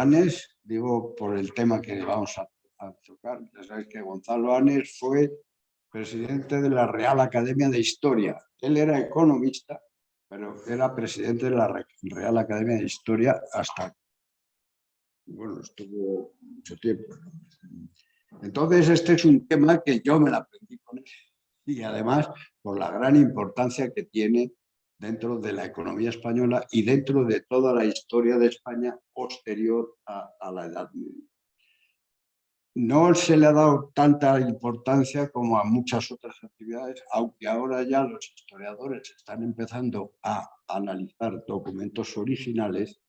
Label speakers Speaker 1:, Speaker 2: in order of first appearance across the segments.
Speaker 1: Anes, digo por el tema que vamos a tocar. Ya sabéis que Gonzalo Anes fue presidente de la Real Academia de Historia. Él era economista, pero era presidente de la Real Academia de Historia hasta, bueno, estuvo mucho tiempo. Entonces, este es un tema que yo me lo aprendí con él y además por la gran importancia que tiene dentro de la economía española y dentro de toda la historia de España posterior a la Edad Media. No se le ha dado tanta importancia como a muchas otras actividades, aunque ahora ya los historiadores están empezando a analizar documentos originales,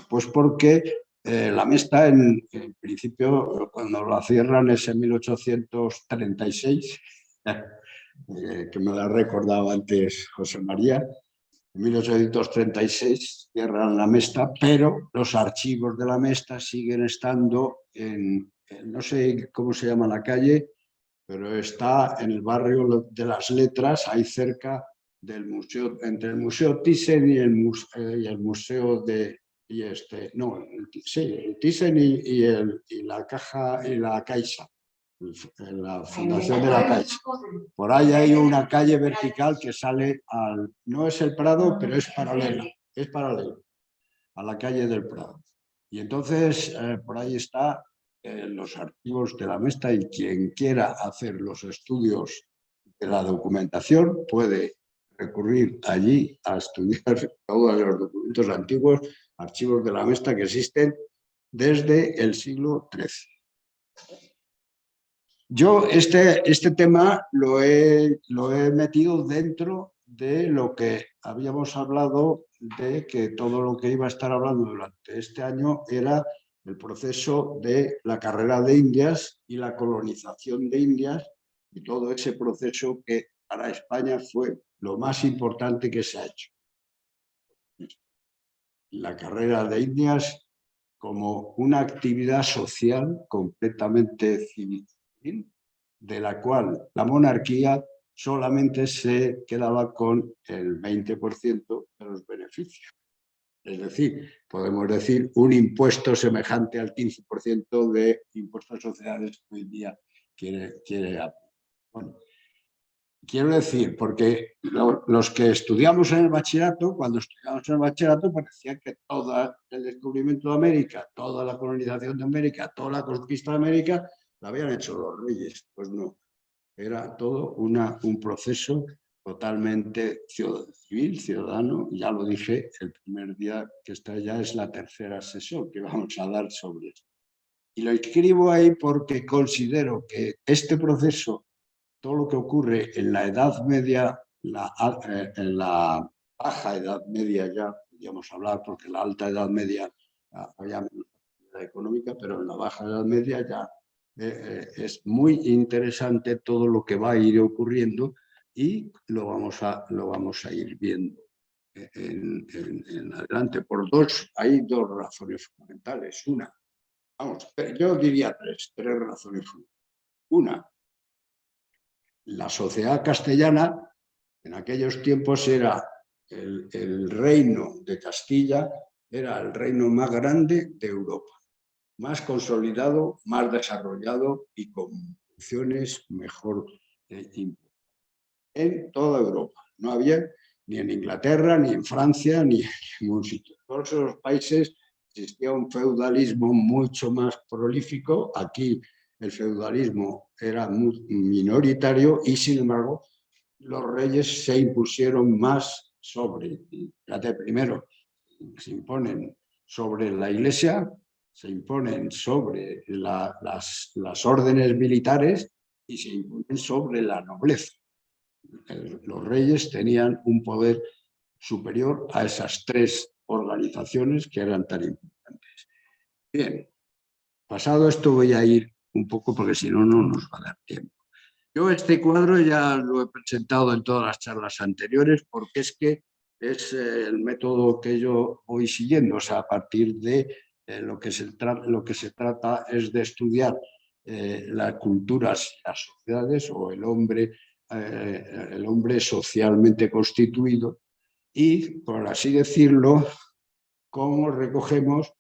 Speaker 1: pues porque la Mesta, en principio, cuando la cierran es en 1836, que me lo ha recordado antes José María. En 1836 cierran la Mesta, pero los archivos de la Mesta siguen estando no sé cómo se llama la calle, pero está en el barrio de las Letras, ahí cerca del museo, entre el Museo Thyssen y el Museo de... no, sí, el Thyssen y la Caja y la Caixa, la Fundación de la Caixa. Por ahí hay una calle vertical que sale al... No es el Prado, pero es paralela a la calle del Prado. Y entonces por ahí está los archivos de la Mesta y quien quiera hacer los estudios de la documentación puede recurrir allí a estudiar todos los documentos antiguos, archivos de la Mesta que existen desde el siglo XIII. Yo este tema lo he metido dentro de lo que habíamos hablado de que todo lo que iba a estar hablando durante este año era el proceso de la carrera de Indias y la colonización de Indias y todo ese proceso que para España fue lo más importante que se ha hecho. La carrera de Indias como una actividad social completamente civil, de la cual la monarquía solamente se quedaba con el 20% de los beneficios. Es decir, podemos decir un impuesto semejante al 15% de impuestos sociales que hoy en día quiere bueno, quiero decir, porque los que estudiamos en el bachillerato, cuando estudiamos en el bachillerato, parecía que todo el descubrimiento de América, toda la colonización de América, toda la conquista de América, la habían hecho los reyes. Pues no, era todo un proceso totalmente civil, ciudadano. Ya lo dije el primer día, que esta ya es la tercera sesión que vamos a dar sobre esto. Y lo escribo ahí porque considero que este proceso, todo lo que ocurre en la Edad Media, en la baja Edad Media ya, podríamos hablar, porque en la alta Edad Media había menos actividad económica, pero en la baja Edad Media ya es muy interesante todo lo que va a ir ocurriendo y lo vamos a ir viendo en adelante. Hay dos razones fundamentales. Una, yo diría tres razones fundamentales. Una, la sociedad castellana en aquellos tiempos era el reino de Castilla, era el reino más grande de Europa, más consolidado, más desarrollado y con funciones mejor en toda Europa. No había ni en Inglaterra, ni en Francia, ni en ningún sitio. En todos esos países existía un feudalismo mucho más prolífico. Aquí el feudalismo era muy minoritario y, sin embargo, los reyes se impusieron más sobre, fíjate, primero se imponen sobre la Iglesia, se imponen sobre las órdenes militares y se imponen sobre la nobleza. Los reyes tenían un poder superior a esas tres organizaciones que eran tan importantes. Bien, pasado esto voy a ir un poco porque si no, no nos va a dar tiempo. Yo este cuadro ya lo he presentado en todas las charlas anteriores porque es que es el método que yo voy siguiendo. O sea, a partir de lo que se trata es de estudiar las culturas, las sociedades o el hombre socialmente constituido y, por así decirlo, cómo recogemos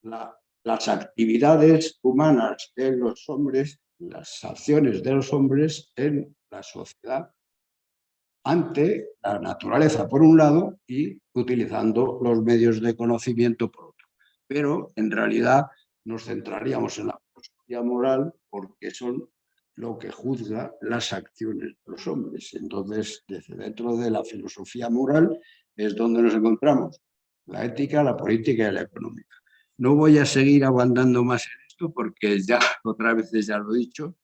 Speaker 1: la las actividades humanas de los hombres, las acciones de los hombres en la sociedad ante la naturaleza por un lado y utilizando los medios de conocimiento por otro. Pero en realidad nos centraríamos en la filosofía moral porque son lo que juzga las acciones de los hombres. Entonces, desde dentro de la filosofía moral es donde nos encontramos la ética, la política y la económica. No voy a seguir aguantando más en esto porque ya otras veces ya lo he dicho.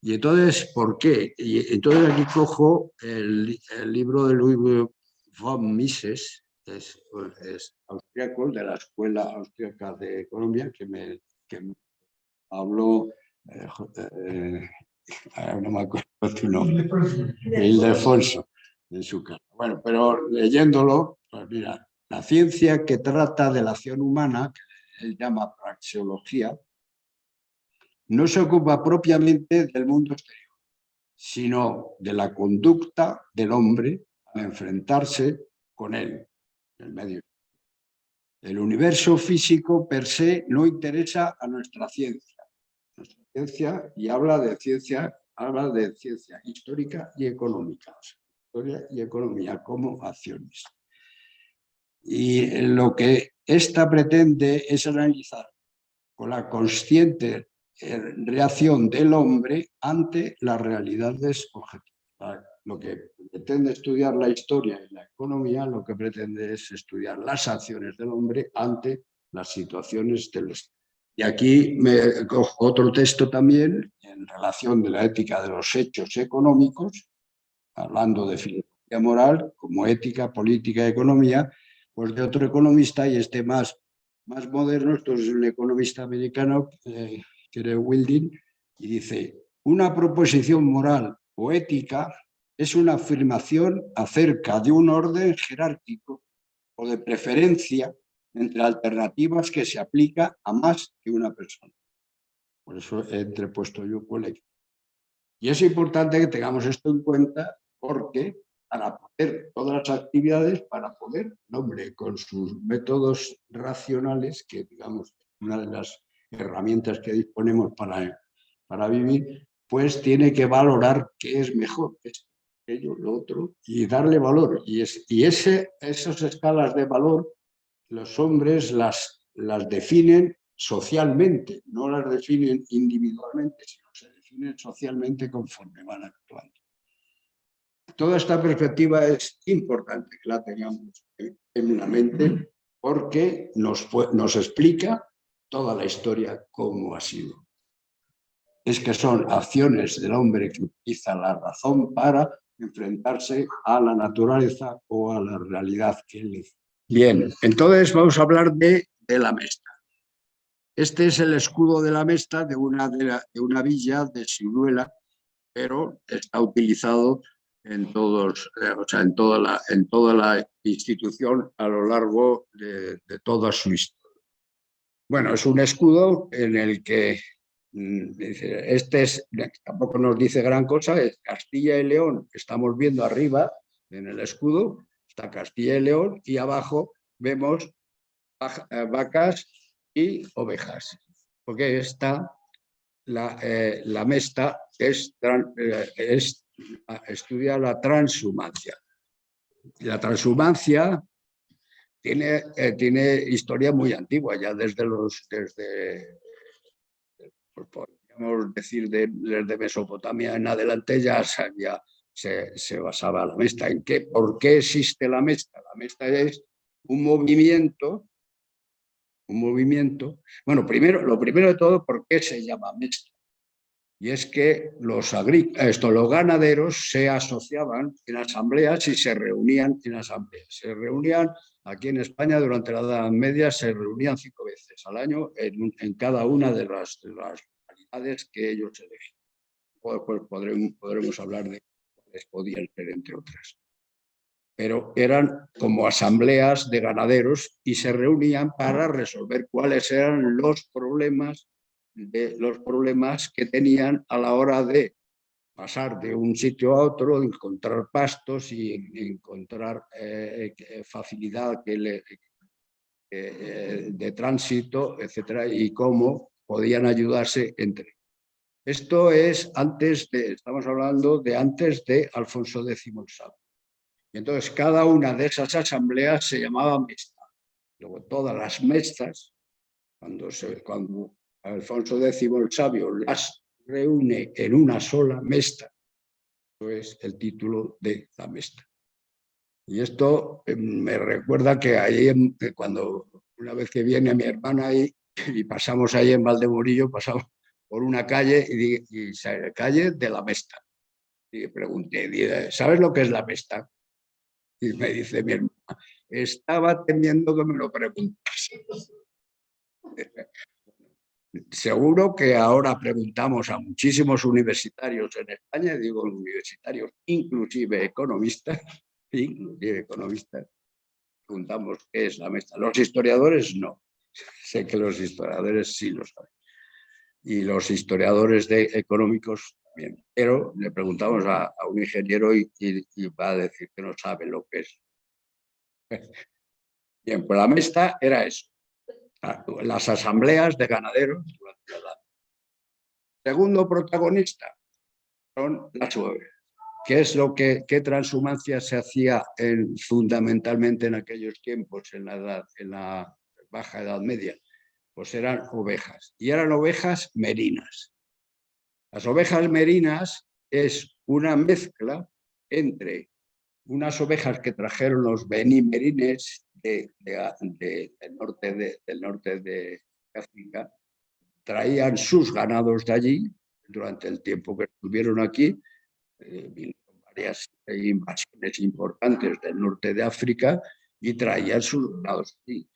Speaker 1: Y entonces, ¿por qué? Y entonces aquí cojo el libro de Ludwig von Mises, que es austriaco, de la Escuela Austriaca de Colombia, que me habló, no me acuerdo tu nombre, Ildefonso, en su casa. Bueno, pero leyéndolo, pues mira, la ciencia que trata de la acción humana, que él llama praxeología, no se ocupa propiamente del mundo exterior, sino de la conducta del hombre al enfrentarse con él, el medio. El universo físico per se no interesa a nuestra ciencia. Nuestra ciencia, y habla de ciencia histórica y económica, o sea, historia y economía como acciones. Y lo que ésta pretende es analizar con la consciente reacción del hombre ante las realidades objetivas. Lo que pretende estudiar la historia y la economía, lo que pretende es estudiar las acciones del hombre ante las situaciones del Estado. Y aquí me cojo otro texto también en relación de la ética de los hechos económicos, hablando de filosofía moral como ética, política y economía, pues de otro economista, y este más moderno, esto es un economista americano, que era Wilding, y dice, una proposición moral o ética es una afirmación acerca de un orden jerárquico o de preferencia entre alternativas que se aplica a más que una persona. Por eso he entrepuesto yo colecto. Y es importante que tengamos esto en cuenta porque para poder todas las actividades, para poder, el hombre, con sus métodos racionales, que digamos, una de las herramientas que disponemos para vivir, pues tiene que valorar qué es mejor, esto, aquello, lo otro, y darle valor. Y esas escalas de valor, los hombres las definen socialmente, no las definen individualmente, sino se definen socialmente conforme van actuando. Toda esta perspectiva es importante que la tengamos en la mente porque nos explica toda la historia cómo ha sido. Es que son acciones del hombre que utiliza la razón para enfrentarse a la naturaleza o a la realidad que él es. Bien, entonces vamos a hablar de la Mesta. Este es el escudo de la Mesta de una villa de Siruela, pero está utilizado en todos, o sea, en toda la institución a lo largo de toda su historia. Bueno, es un escudo en el que tampoco nos dice gran cosa, es Castilla y León. Estamos viendo arriba en el escudo, está Castilla y León, y abajo vemos vacas y ovejas, porque está la Mesta estudia la transhumancia. La transhumancia tiene historia muy antigua, ya desde pues podríamos decir, desde Mesopotamia en adelante ya se basaba la Mesta. ¿Por qué existe la Mesta? La Mesta es un movimiento. Bueno, lo primero de todo, ¿por qué se llama Mesta? Y es que los ganaderos se asociaban en asambleas y se reunían en asambleas. Se reunían aquí en España durante la Edad Media, se reunían 5 veces al año en cada una de las localidades que ellos elegían. Pues podremos hablar de cuáles podían ser, entre otras. Pero eran como asambleas de ganaderos y se reunían para resolver cuáles eran los problemas que tenían a la hora de pasar de un sitio a otro, de encontrar pastos y encontrar facilidad que de tránsito, etcétera, y cómo podían ayudarse entre ellos. Esto es estamos hablando de antes de Alfonso X el Sabio. Y entonces cada una de esas asambleas se llamaba mesta. Luego todas las mestas, cuando Alfonso X el Sabio las reúne en una sola mesta, eso es el título de la mesta. Y esto me recuerda que ahí, cuando una vez que viene mi hermana ahí, y pasamos ahí en Valdemorillo, pasamos por una calle y calle de la Mesta. Y pregunté, ¿sabes lo que es la Mesta? Y me dice mi hermana, estaba temiendo que me lo preguntase. Seguro que ahora preguntamos a muchísimos universitarios en España, digo universitarios, inclusive economistas, preguntamos qué es la Mesta. Los historiadores no. Sé que los historiadores sí lo saben. Y los historiadores económicos también. Pero le preguntamos a un ingeniero y va a decir que no sabe lo que es. Bien, pues la Mesta era eso. Las asambleas de ganaderos durante el año. Segundo protagonista son las ovejas. ¿Qué transhumancia se hacía fundamentalmente en aquellos tiempos, en la Baja Edad Media? Pues eran ovejas, y eran ovejas merinas. Las ovejas merinas es una mezcla entre unas ovejas que trajeron los benimerines del norte de África, traían sus ganados de allí durante el tiempo que estuvieron aquí, vinieron varias invasiones importantes del norte de África y traían sus ganados aquí,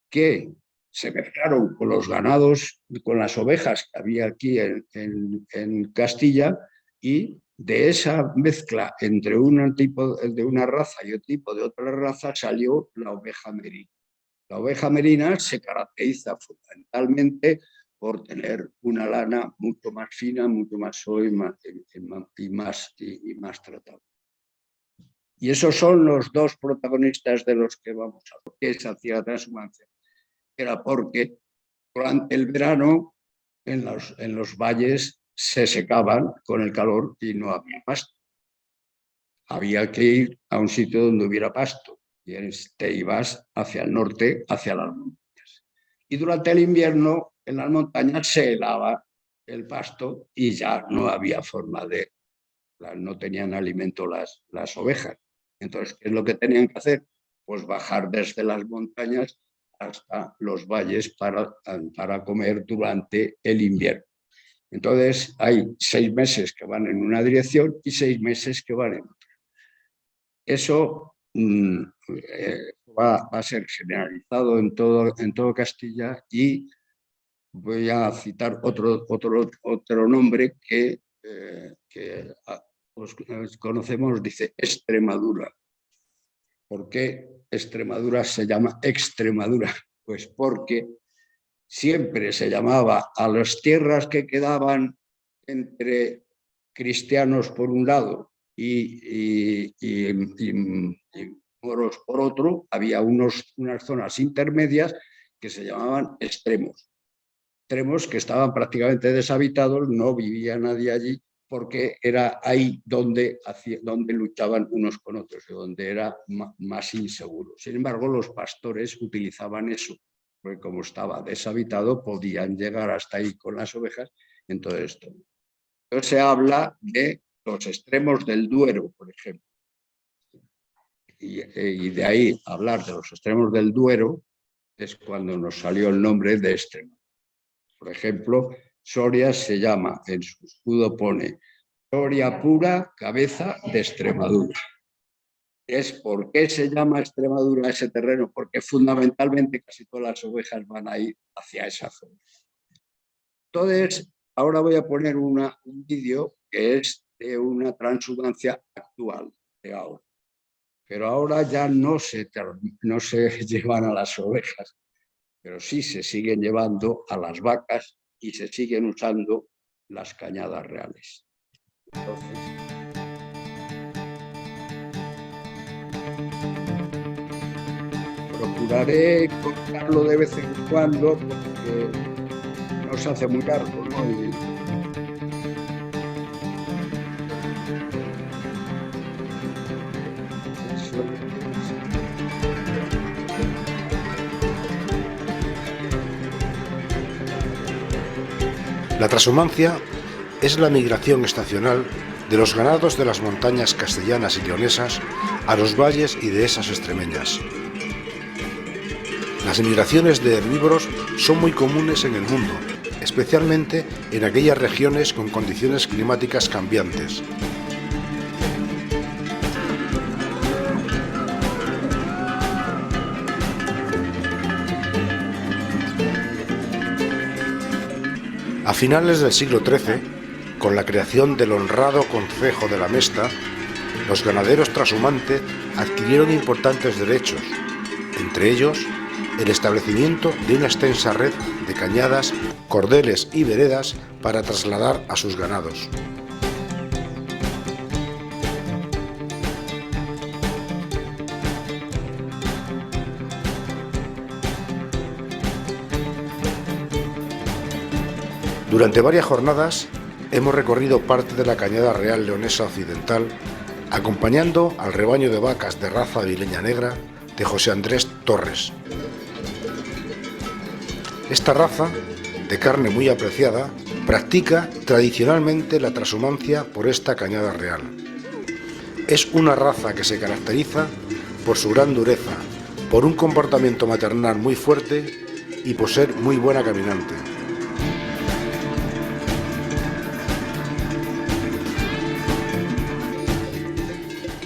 Speaker 1: que se mezclaron con los ganados, con las ovejas que había aquí en Castilla, y de esa mezcla entre un tipo de una raza y un tipo de otra raza salió la oveja merina. La oveja merina se caracteriza fundamentalmente por tener una lana mucho más fina, mucho más suave y más tratada. Y esos son los dos protagonistas de los que vamos a hablar. ¿Qué se hacía la transhumancia? Era porque durante el verano en los valles se secaban con el calor y no había pasto. Había que ir a un sitio donde hubiera pasto y te ibas hacia el norte, hacia las montañas. Y durante el invierno en las montañas se helaba el pasto y ya no había forma no tenían alimento las ovejas. Entonces, ¿qué es lo que tenían que hacer? Pues bajar desde las montañas hasta los valles para comer durante el invierno. Entonces, hay 6 meses que van en una dirección y 6 meses que van en otra. Eso va a ser generalizado en todo Castilla, y voy a citar otro nombre que conocemos, dice Extremadura. ¿Por qué Extremadura se llama Extremadura? Pues porque siempre se llamaba a las tierras que quedaban entre cristianos por un lado y moros por otro, había unas zonas intermedias que se llamaban extremos. Extremos que estaban prácticamente deshabitados, no vivía nadie allí, porque era ahí donde luchaban unos con otros, donde era más inseguro. Sin embargo, los pastores utilizaban eso, porque como estaba deshabitado, podían llegar hasta ahí con las ovejas. Entonces se habla de los extremos del Duero, por ejemplo. Y de ahí hablar de los extremos del Duero es cuando nos salió el nombre de Extremadura. Por ejemplo, Soria se llama, en su escudo pone Soria pura, cabeza de Extremadura. ¿Por qué se llama Extremadura ese terreno? Porque fundamentalmente casi todas las ovejas van a ir hacia esa zona. Entonces, ahora voy a poner un vídeo que es de una transhumancia actual de ahora. Pero ahora ya no se llevan a las ovejas, pero sí se siguen llevando a las vacas y se siguen usando las cañadas reales. Entonces, procuraré contarlo de vez en cuando porque no se hace muy largo, ¿no?
Speaker 2: La transhumancia es la migración estacional de los ganados de las montañas castellanas y leonesas a los valles y dehesas extremeñas. Las migraciones de herbívoros son muy comunes en el mundo, especialmente en aquellas regiones con condiciones climáticas cambiantes. A finales del siglo XIII, con la creación del honrado concejo de la Mesta, los ganaderos trashumantes adquirieron importantes derechos, entre ellos el establecimiento de una extensa red de cañadas, cordeles y veredas para trasladar a sus ganados. Durante varias jornadas hemos recorrido parte de la Cañada Real Leonesa Occidental, acompañando al rebaño de vacas de raza avileña negra de José Andrés Torres. Esta raza, de carne muy apreciada, practica tradicionalmente la transhumancia por esta Cañada Real. Es una raza que se caracteriza por su gran dureza, por un comportamiento maternal muy fuerte y por ser muy buena caminante.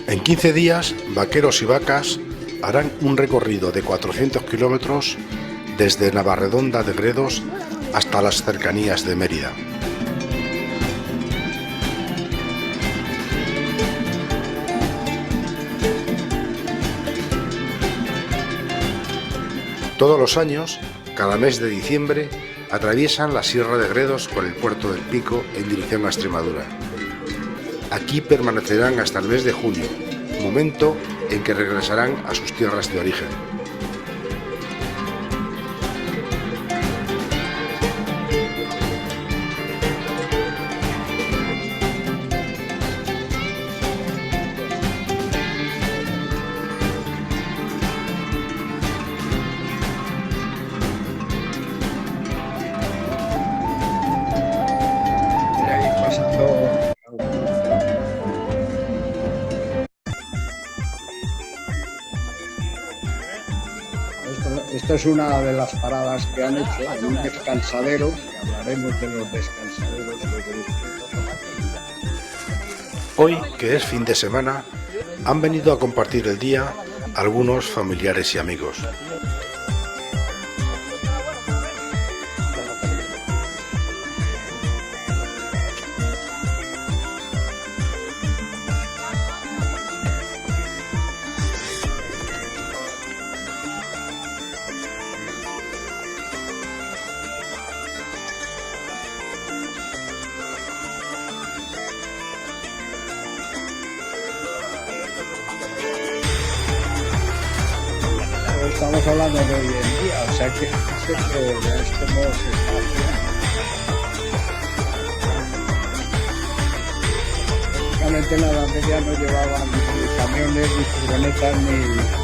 Speaker 2: En 15 días, vaqueros y vacas harán un recorrido de 400 kilómetros desde Navarredonda de Gredos hasta las cercanías de Mérida. Todos los años, cada mes de diciembre, atraviesan la Sierra de Gredos por el puerto del Pico en dirección a Extremadura. Aquí permanecerán hasta el mes de junio, momento en que regresarán a sus tierras de origen.
Speaker 1: Esta es una de las paradas que han hecho en un descansadero, que hablaremos de los descansaderos.
Speaker 2: Hoy, que es fin de semana, han venido a compartir el día algunos familiares y amigos.
Speaker 1: Estamos hablando de hoy en día, o sea que es como se está haciendo. Prácticamente en la Edad Media no llevaban ni camiones, ni furgonetas, ni...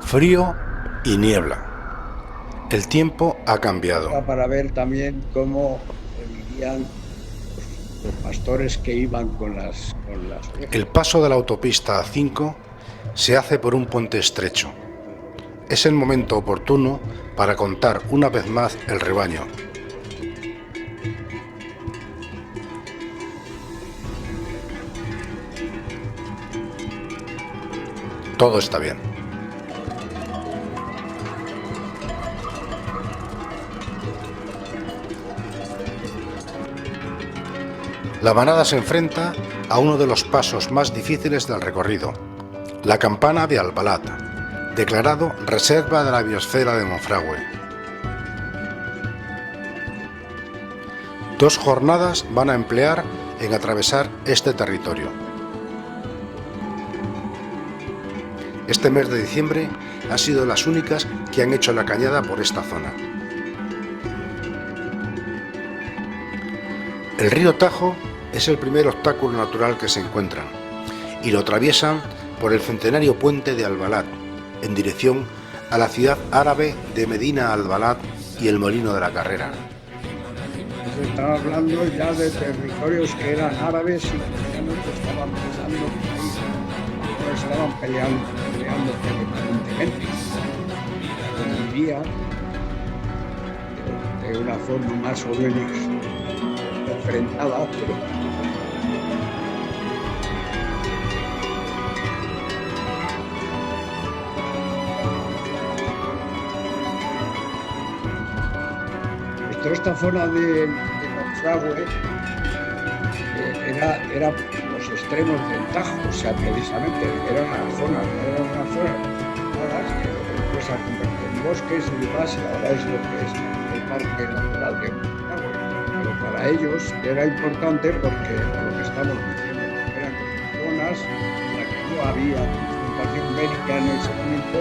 Speaker 2: Frío y niebla. El tiempo ha cambiado.
Speaker 1: Para ver también cómo vivían los pastores que iban con las...
Speaker 2: El paso de la autopista A5 se hace por un puente estrecho. Es el momento oportuno para contar una vez más el rebaño. Todo está bien. La manada se enfrenta a uno de los pasos más difíciles del recorrido, la campana de Albalat, declarado Reserva de la Biosfera de Monfragüe. 2 jornadas van a emplear en atravesar este territorio. Este mes de diciembre han sido las únicas que han hecho la cañada por esta zona. El río Tajo es el primer obstáculo natural que se encuentran y lo atraviesan por el centenario puente de Albalat en dirección a la ciudad árabe de Medina Albalat y el Molino de la Carrera.
Speaker 1: Se estaba hablando ya de territorios que eran árabes y que ya no estaban pensando no estaban peleando permanentemente. Vivían de una forma más o menos enfrentada, pero toda esta zona de Monfragüe era los extremos del Tajo, o sea, precisamente era una zona que después se ha convertido en bosques y demás, y ahora es lo que es el parque natural de Monfragüe. Pero para ellos era importante porque, por lo que estamos diciendo, eran zonas en las que no había confrontación bélica en ese momento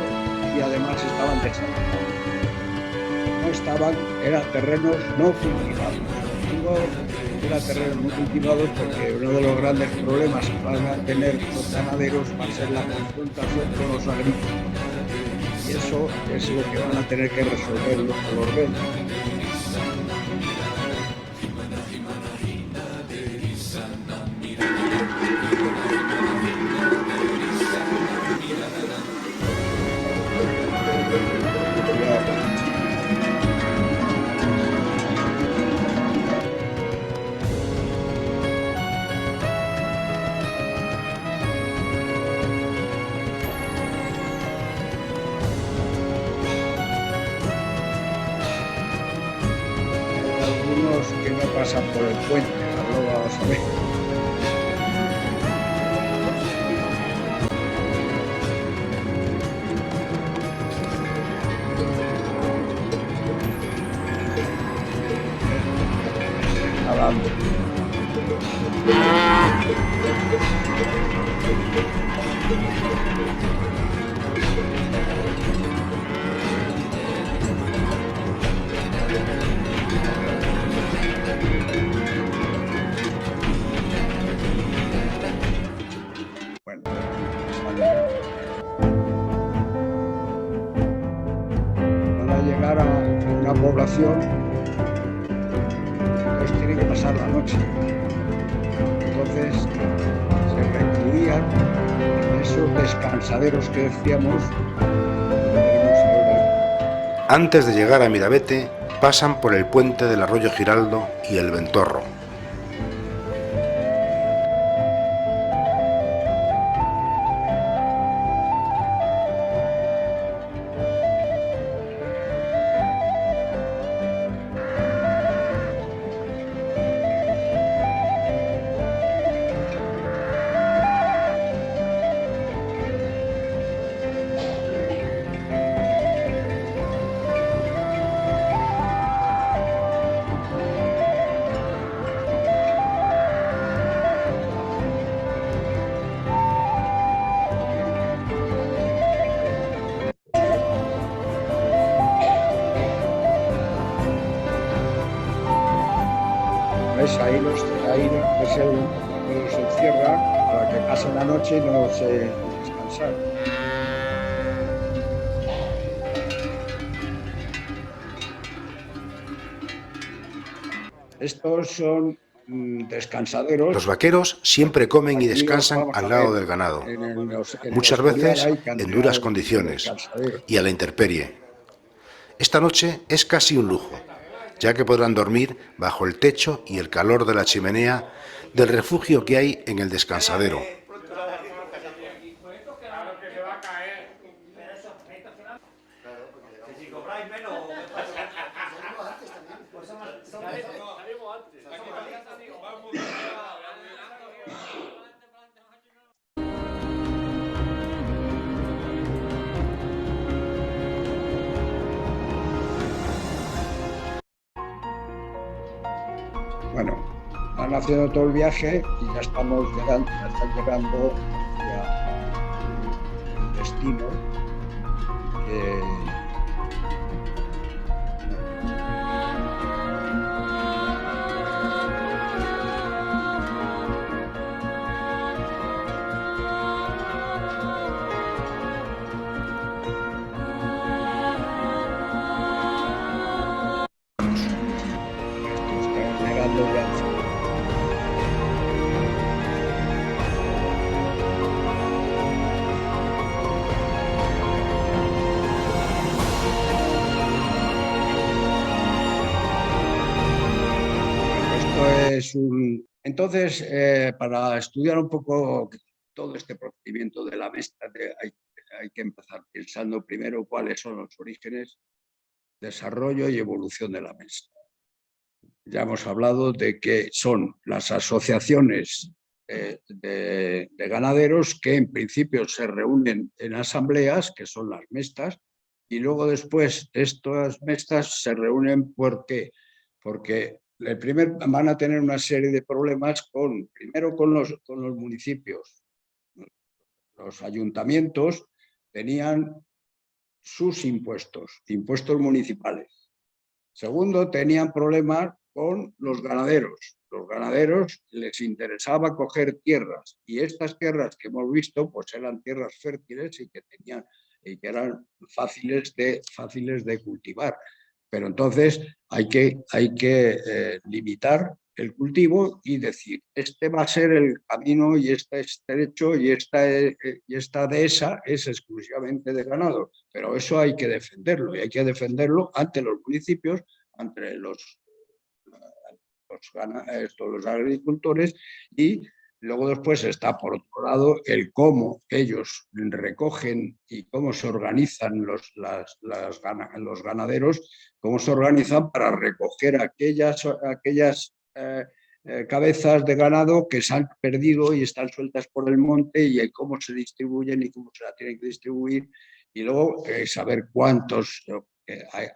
Speaker 1: y además estaban desarrolladas. Eran terrenos no cultivados. Eran terrenos no cultivados porque uno de los grandes problemas que van a tener los ganaderos va a ser la confrontación con los agrícolas. Y eso es lo que van a tener que resolver los belgas. Que no pasan por el puente, no lo vamos a ver. Hablando. Llegar a una población, entonces tienen que pasar la noche. Entonces se recluían en esos descansaderos que decíamos.
Speaker 2: Antes de llegar a Mirabete, pasan por el puente del Arroyo Giraldo y el Ventorro.
Speaker 1: Ahí los encierran para que pasen la noche y no se descansan. Estos son descansaderos.
Speaker 2: Los vaqueros siempre comen y descansan al lado del ganado, muchas veces en duras condiciones y a la intemperie. Esta noche es casi un lujo, ya que podrán dormir bajo el techo y el calor de la chimenea del refugio que hay en el descansadero.
Speaker 1: haciendo todo el viaje y ya estamos llegando, ya están llegando hacia el destino. Están llegando ya. Entonces, para estudiar un poco todo este procedimiento de la mesta, hay que empezar pensando primero cuáles son los orígenes, desarrollo y evolución de la mesta. Ya hemos hablado de que son las asociaciones de ganaderos que en principio se reúnen en asambleas, que son las mestas, y luego después estas mestas se reúnen porque van a tener una serie de problemas primero con los municipios. Los ayuntamientos tenían sus impuestos municipales. Segundo, tenían problemas con los ganaderos. Los ganaderos les interesaba coger tierras y estas tierras que hemos visto pues eran tierras fértiles y que eran fáciles de cultivar. Pero entonces hay que limitar el cultivo y decir, este va a ser el camino y este es estrecho y esta dehesa es exclusivamente de ganado. Pero eso hay que defenderlo y hay que defenderlo ante los municipios, ante los agricultores, y luego después está por otro lado el cómo ellos recogen y cómo se organizan los ganaderos, cómo se organizan para recoger aquellas cabezas de ganado que se han perdido y están sueltas por el monte, y cómo se distribuyen y cómo se la tienen que distribuir, y luego saber cuántos.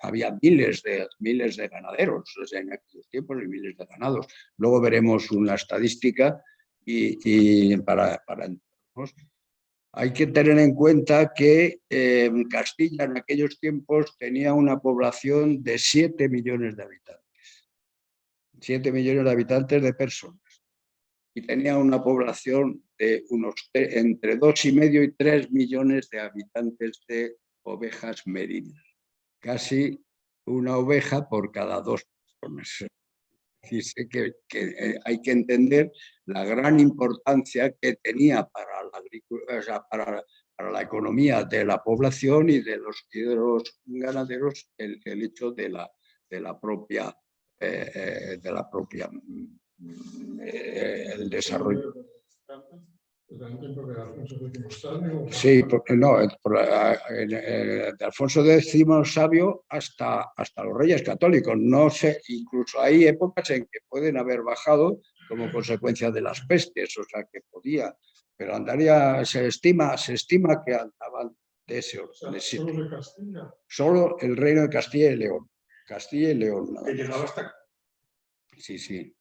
Speaker 1: Había miles de ganaderos en aquellos tiempos y miles de ganados. Luego veremos una estadística y para hay que tener en cuenta que Castilla en aquellos tiempos tenía una población de 7 millones de habitantes. 7 millones de habitantes de personas. Y tenía una población de entre 2,5 y 3 millones de habitantes de ovejas merinas. Casi una oveja por cada 2 personas. Dice que hay que entender la gran importancia que tenía para la agricultura, o sea, para la economía de la población y de los ganaderos el hecho de la propia el desarrollo. Sí, no, de Alfonso X Sabio hasta los Reyes Católicos. No sé, incluso hay épocas en que pueden haber bajado como consecuencia de las pestes, o sea que podía, pero se estima que andaban de ese orden. ¿Solo de Castilla? Solo el reino de Castilla y León. Castilla y León. ¿Que llegaba hasta? Sí.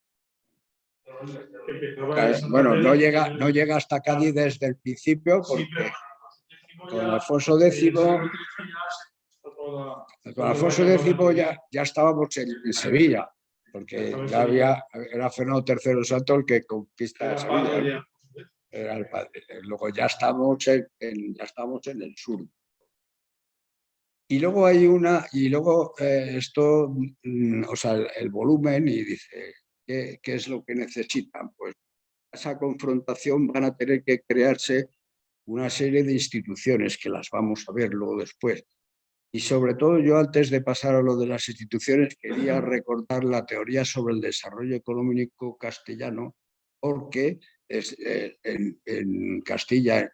Speaker 1: Bueno, no llega hasta Cádiz desde el principio, porque con Alfonso X ya estábamos en Sevilla, porque ya era Fernando III el Santo el que conquista Sevilla. Era el padre. Luego ya estamos en el sur. Y luego esto, o sea, el volumen, y dice, ¿qué es lo que necesitan? Pues esa confrontación van a tener que crearse una serie de instituciones que las vamos a ver luego después. Y sobre todo yo, antes de pasar a lo de las instituciones, quería recordar la teoría sobre el desarrollo económico castellano, porque en Castilla en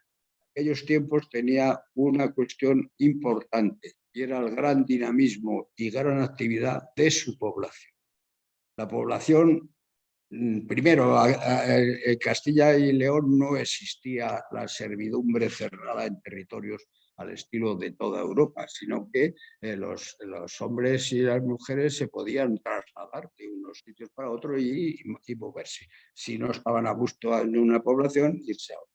Speaker 1: aquellos tiempos tenía una cuestión importante, y era el gran dinamismo y gran actividad de su población. La población, primero, en Castilla y León no existía la servidumbre cerrada en territorios al estilo de toda Europa, sino que los hombres y las mujeres se podían trasladar de unos sitios para otros y moverse. Si no estaban a gusto en una población, irse a otra.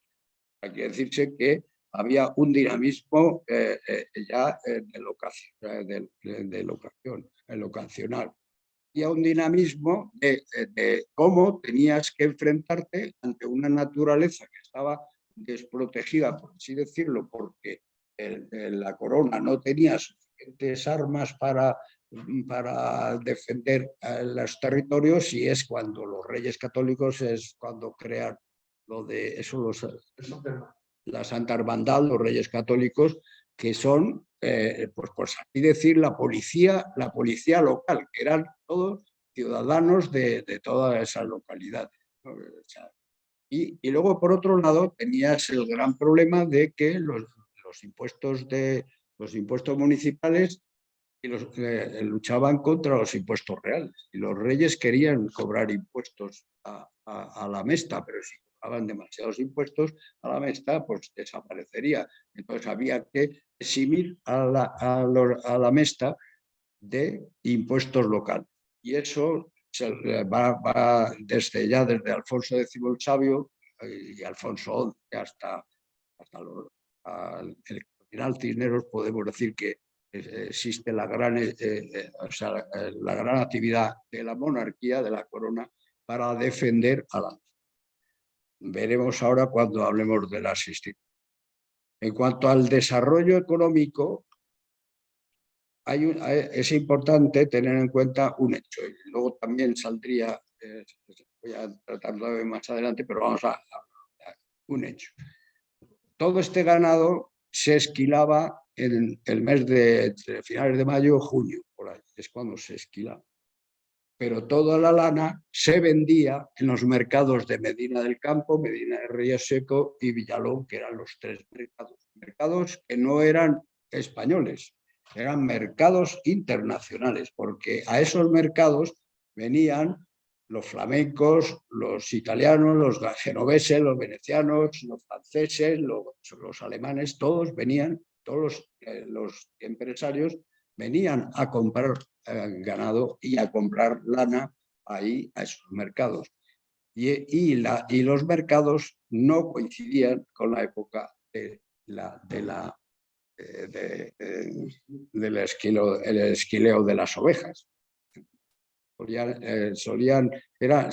Speaker 1: Hay que decirse que había un dinamismo ya de locacional. Y a un dinamismo de cómo tenías que enfrentarte ante una naturaleza que estaba desprotegida, por así decirlo, porque la corona no tenía suficientes armas para defender los territorios, y es cuando los reyes católicos es cuando crean lo de eso, la Santa Hermandad, los reyes católicos, que son, pues así decir, la policía local, que eran todos ciudadanos de todas esas localidades, ¿no? O sea, y luego, por otro lado, tenías el gran problema de que los impuestos municipales luchaban contra los impuestos reales. Y los reyes querían cobrar impuestos a la mesta, pero si cobraban demasiados impuestos a la mesta, pues desaparecería. Entonces había que eximir a la mesta de impuestos locales. Y eso va desde Alfonso X el Sabio y Alfonso XI hasta el cardinal Cisneros, podemos decir que existe la gran actividad de la monarquía, de la corona, para defender a la. Veremos ahora cuando hablemos de las instituciones. En cuanto al desarrollo económico, es importante tener en cuenta un hecho, y luego también saldría, voy a tratarlo más adelante, pero vamos a un hecho. Todo este ganado se esquilaba en el mes de finales de mayo o junio, por ahí, es cuando se esquilaba. Pero toda la lana se vendía en los mercados de Medina del Campo, Medina de Río Seco y Villalón, que eran los tres mercados que no eran españoles, eran mercados internacionales, porque a esos mercados venían los flamencos, los italianos, los genoveses, los venecianos, los franceses, los alemanes, todos venían, todos los empresarios venían a comprar ganado y a comprar lana ahí a esos mercados. Y los mercados no coincidían con la época del esquileo de las ovejas.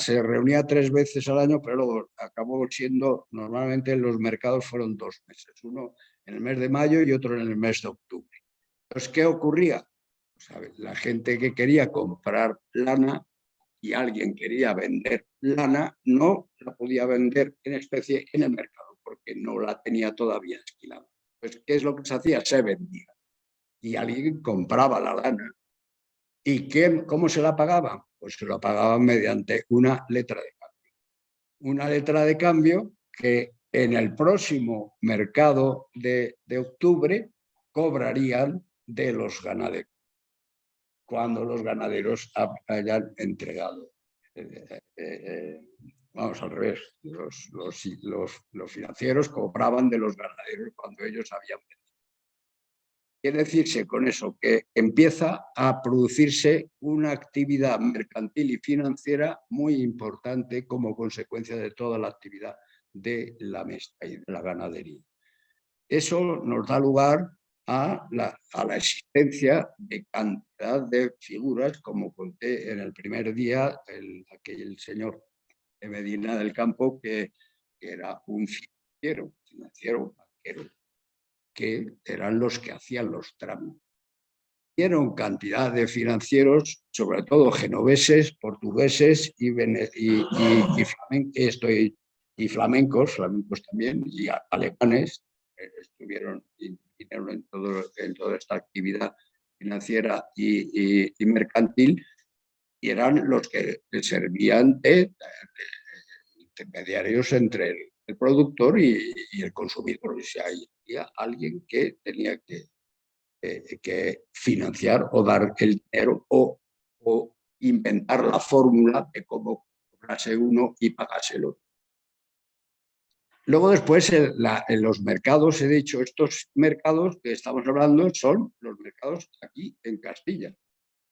Speaker 1: Se reunía 3 veces al año, pero luego acabó siendo, normalmente los mercados fueron 2 meses, uno en el mes de mayo y otro en el mes de octubre. Entonces, ¿qué ocurría? Pues, la gente que quería comprar lana y alguien quería vender lana, no la podía vender en especie en el mercado, porque no la tenía todavía esquilada. Pues, ¿qué es lo que se hacía? Se vendía. Y alguien compraba la lana. ¿Y cómo se la pagaban? Pues se la pagaban mediante una letra de cambio. Una letra de cambio que en el próximo mercado de octubre cobrarían de los ganaderos, cuando los ganaderos hayan entregado. Vamos al revés, los financieros cobraban de los ganaderos cuando ellos habían vendido. Quiere decirse con eso que empieza a producirse una actividad mercantil y financiera muy importante como consecuencia de toda la actividad de la mesta y de la ganadería. Eso nos da lugar a la existencia de cantidad de figuras, como conté en el primer día, aquel señor de Medina del Campo, que era un financiero, banquero, que eran los que hacían los trámites. Dieron cantidad de financieros, sobre todo genoveses, portugueses y flamencos también, y alemanes, estuvieron en toda esta actividad financiera y mercantil, y eran los que servían de intermediarios entre el productor y el consumidor. O sea, había alguien que tenía que financiar o dar el dinero o inventar la fórmula de cómo cobrase uno y pagase el otro. Luego después en los mercados, he dicho, estos mercados que estamos hablando son los mercados aquí en Castilla,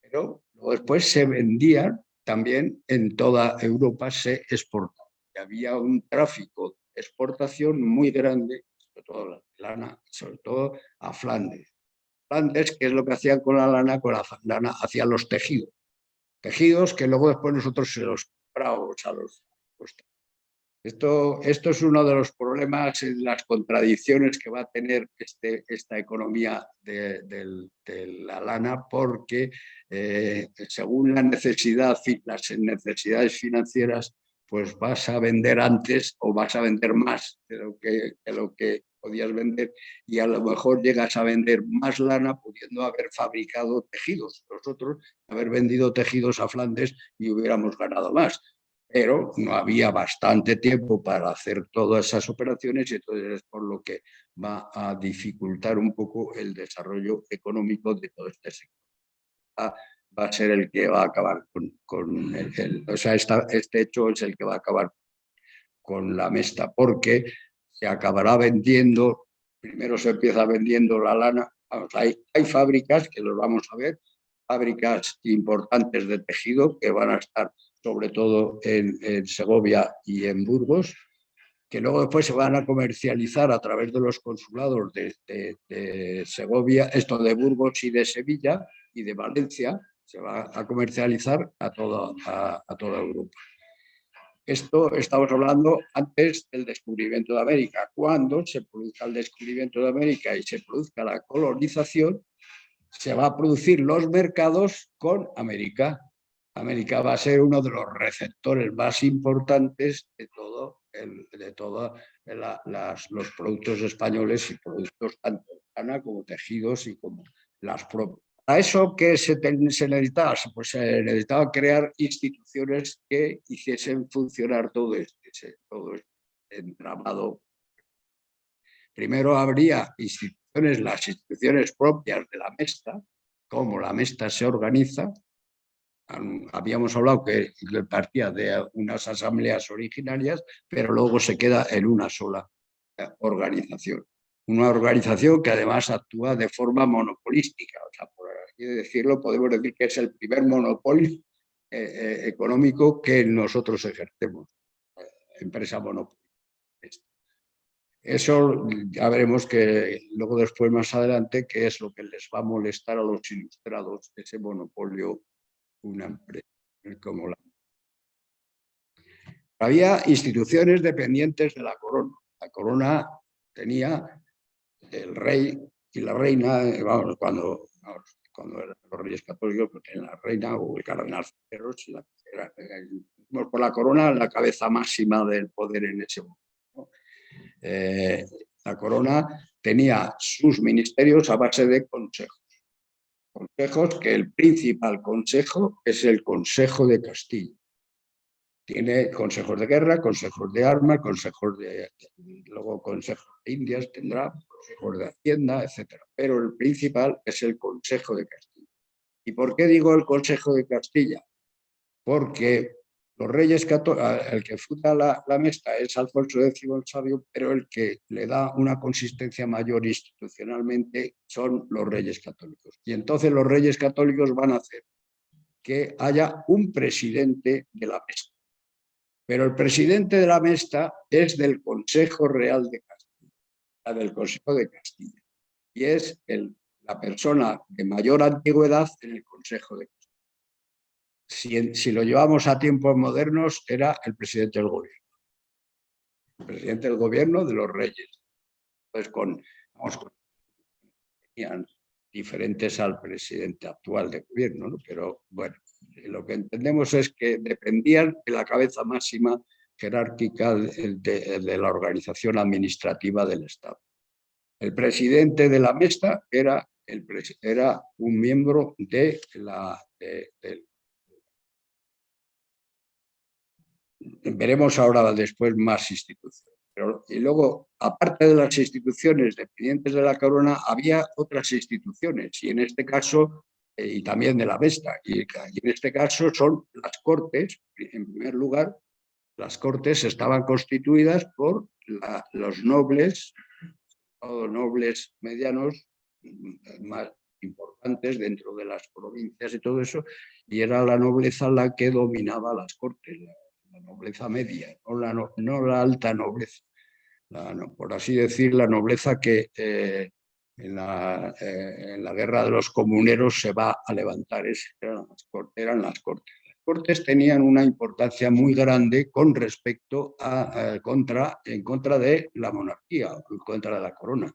Speaker 1: pero luego después se vendían también en toda Europa, se exportaba. Y había un tráfico de exportación muy grande, sobre todo la lana, sobre todo a Flandes. Flandes, ¿qué es lo que hacían con la lana? Con la lana hacían los tejidos. Tejidos que luego después nosotros se los compramos a los... Esto es uno de los problemas, las contradicciones que va a tener esta economía de la lana, porque según las necesidades financieras, pues vas a vender antes o vas a vender más de lo que podías vender, y a lo mejor llegas a vender más lana pudiendo haber fabricado tejidos. Nosotros haber vendido tejidos a Flandes y hubiéramos ganado más, pero no había bastante tiempo para hacer todas esas operaciones, y entonces es por lo que va a dificultar un poco el desarrollo económico de todo este sector. Va a ser el que va a acabar o sea, este hecho es el que va a acabar con la mesta, porque se acabará vendiendo, primero se empieza vendiendo la lana. Vamos, hay fábricas, que los vamos a ver, fábricas importantes de tejido que van a estar sobre todo en Segovia y en Burgos, que luego después se van a comercializar a través de los consulados de Segovia, esto de Burgos y de Sevilla y de Valencia, se va a comercializar a toda Europa. Esto estamos hablando antes del descubrimiento de América. Cuando se produzca el descubrimiento de América y se produzca la colonización, se va a producir los mercados con América. América va a ser uno de los receptores más importantes de todos los productos españoles, y productos tanto de lana como tejidos y como las propias. ¿A eso qué se necesitaba? Pues se necesitaba crear instituciones que hiciesen funcionar todo este entramado. Primero habría instituciones, las instituciones propias de la Mesta, cómo la Mesta se organiza. Habíamos hablado que partía de unas asambleas originarias, pero luego se queda en una sola organización. Una organización que además actúa de forma monopolística. O sea, por así decirlo, podemos decir que es el primer monopolio económico que nosotros ejercemos. Empresa monopolística. Eso ya veremos que luego después más adelante qué es lo que les va a molestar a los ilustrados, ese monopolio, una empresa como la... Había instituciones dependientes de la corona. La corona tenía el rey y la reina, vamos, cuando eran los reyes católicos, pues tenían la reina o el cardenal Cisneros, por la corona la cabeza máxima del poder en ese momento, ¿no? La corona tenía sus ministerios a base de consejos. Consejos que el principal consejo es el Consejo de Castilla. Tiene consejos de guerra, consejos de armas, luego consejos de Indias tendrá, consejos de Hacienda, etc. Pero el principal es el Consejo de Castilla. ¿Y por qué digo el Consejo de Castilla? Porque los reyes católicos, el que funda la Mesta es Alfonso X el Sabio, pero el que le da una consistencia mayor institucionalmente son los reyes católicos. Y entonces los reyes católicos van a hacer que haya un presidente de la Mesta. Pero el presidente de la Mesta es del Consejo Real de Castilla, del Consejo de Castilla, y es la persona de mayor antigüedad en el Consejo de Castilla. Si lo llevamos a tiempos modernos, era el presidente del gobierno. El presidente del gobierno de los reyes. Pues tenían diferentes al presidente actual de gobierno, ¿no? Pero bueno, lo que entendemos es que dependían de la cabeza máxima jerárquica de la organización administrativa del Estado. El presidente de la Mesta era un miembro de veremos ahora después más instituciones. Y luego, aparte de las instituciones dependientes de la corona, había otras instituciones, y en este caso, y también de la Mesta, y en este caso son las Cortes, en primer lugar, Las cortes estaban constituidas por los nobles, todos nobles medianos, más importantes dentro de las provincias y todo eso, y era la nobleza la que dominaba las cortes, la nobleza media, no la alta nobleza. Por así decir, la nobleza que en la guerra de los comuneros se va a levantar. Eran las cortes. Las cortes tenían una importancia muy grande con respecto en contra de la monarquía, en contra de la corona,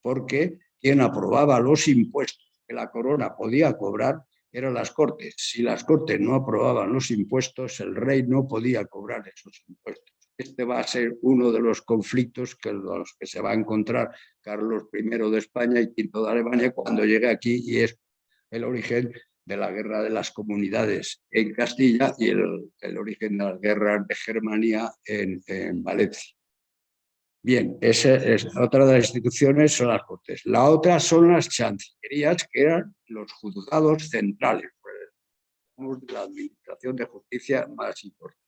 Speaker 1: porque quien aprobaba los impuestos que la corona podía cobrar eran las cortes. Si las cortes no aprobaban los impuestos, el rey no podía cobrar esos impuestos. Este va a ser uno de los conflictos los que se va a encontrar Carlos I de España y V de Alemania cuando llegue aquí, y es el origen de la guerra de las comunidades en Castilla y el origen de las guerras de Germania en Valencia. Bien, otra de las instituciones son las cortes. La otra son las chancillerías, que eran los juzgados centrales, de la administración de justicia más importante.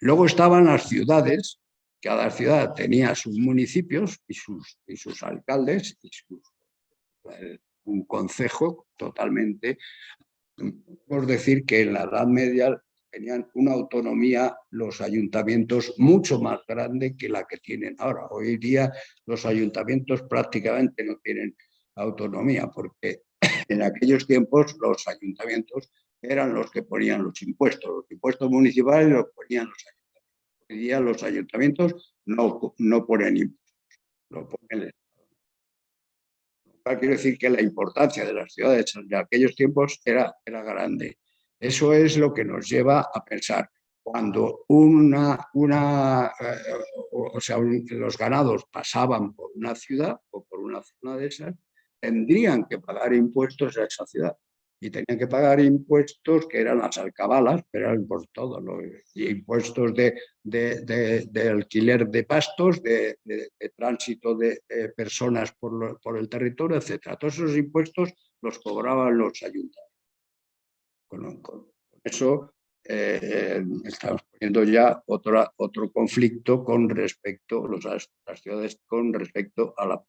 Speaker 1: Luego estaban las ciudades, cada ciudad tenía sus municipios y sus alcaldes, y un concejo totalmente. Podemos decir que en la Edad Media tenían una autonomía los ayuntamientos mucho más grande que la que tienen ahora. Hoy día los ayuntamientos prácticamente no tienen autonomía, porque en aquellos tiempos los ayuntamientos eran los que ponían los impuestos municipales los ponían los ayuntamientos. Hoy día los ayuntamientos no ponen impuestos, lo pone el Estado. Quiero decir que la importancia de las ciudades en aquellos tiempos era grande. Eso es lo que nos lleva a pensar, cuando los ganados pasaban por una ciudad o por una zona de esas, tendrían que pagar impuestos a esa ciudad. Y tenían que pagar impuestos que eran las alcabalas, pero eran por todo, impuestos de alquiler de pastos, de tránsito de personas por el territorio, etc. Todos esos impuestos los cobraban los ayuntamientos. Con eso estamos poniendo ya otro conflicto con respecto a las ciudades, con respecto a la...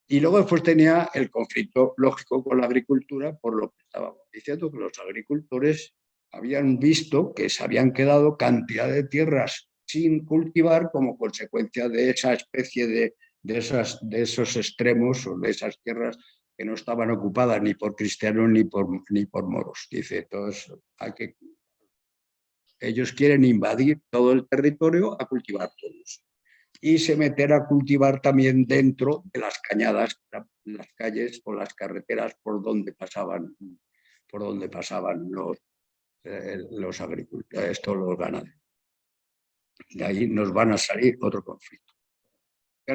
Speaker 1: Y luego después tenía el conflicto lógico con la agricultura, por lo que estábamos diciendo, que los agricultores habían visto que se habían quedado cantidad de tierras sin cultivar como consecuencia de esa especie de esos extremos o de esas tierras que no estaban ocupadas ni por cristianos ni por moros. Dice, entonces ellos quieren invadir todo el territorio a cultivar todos. Y se meter a cultivar también dentro de las cañadas, las calles o las carreteras por donde pasaban los agricultores, todos los ganaderos. De ahí nos van a salir otro conflicto.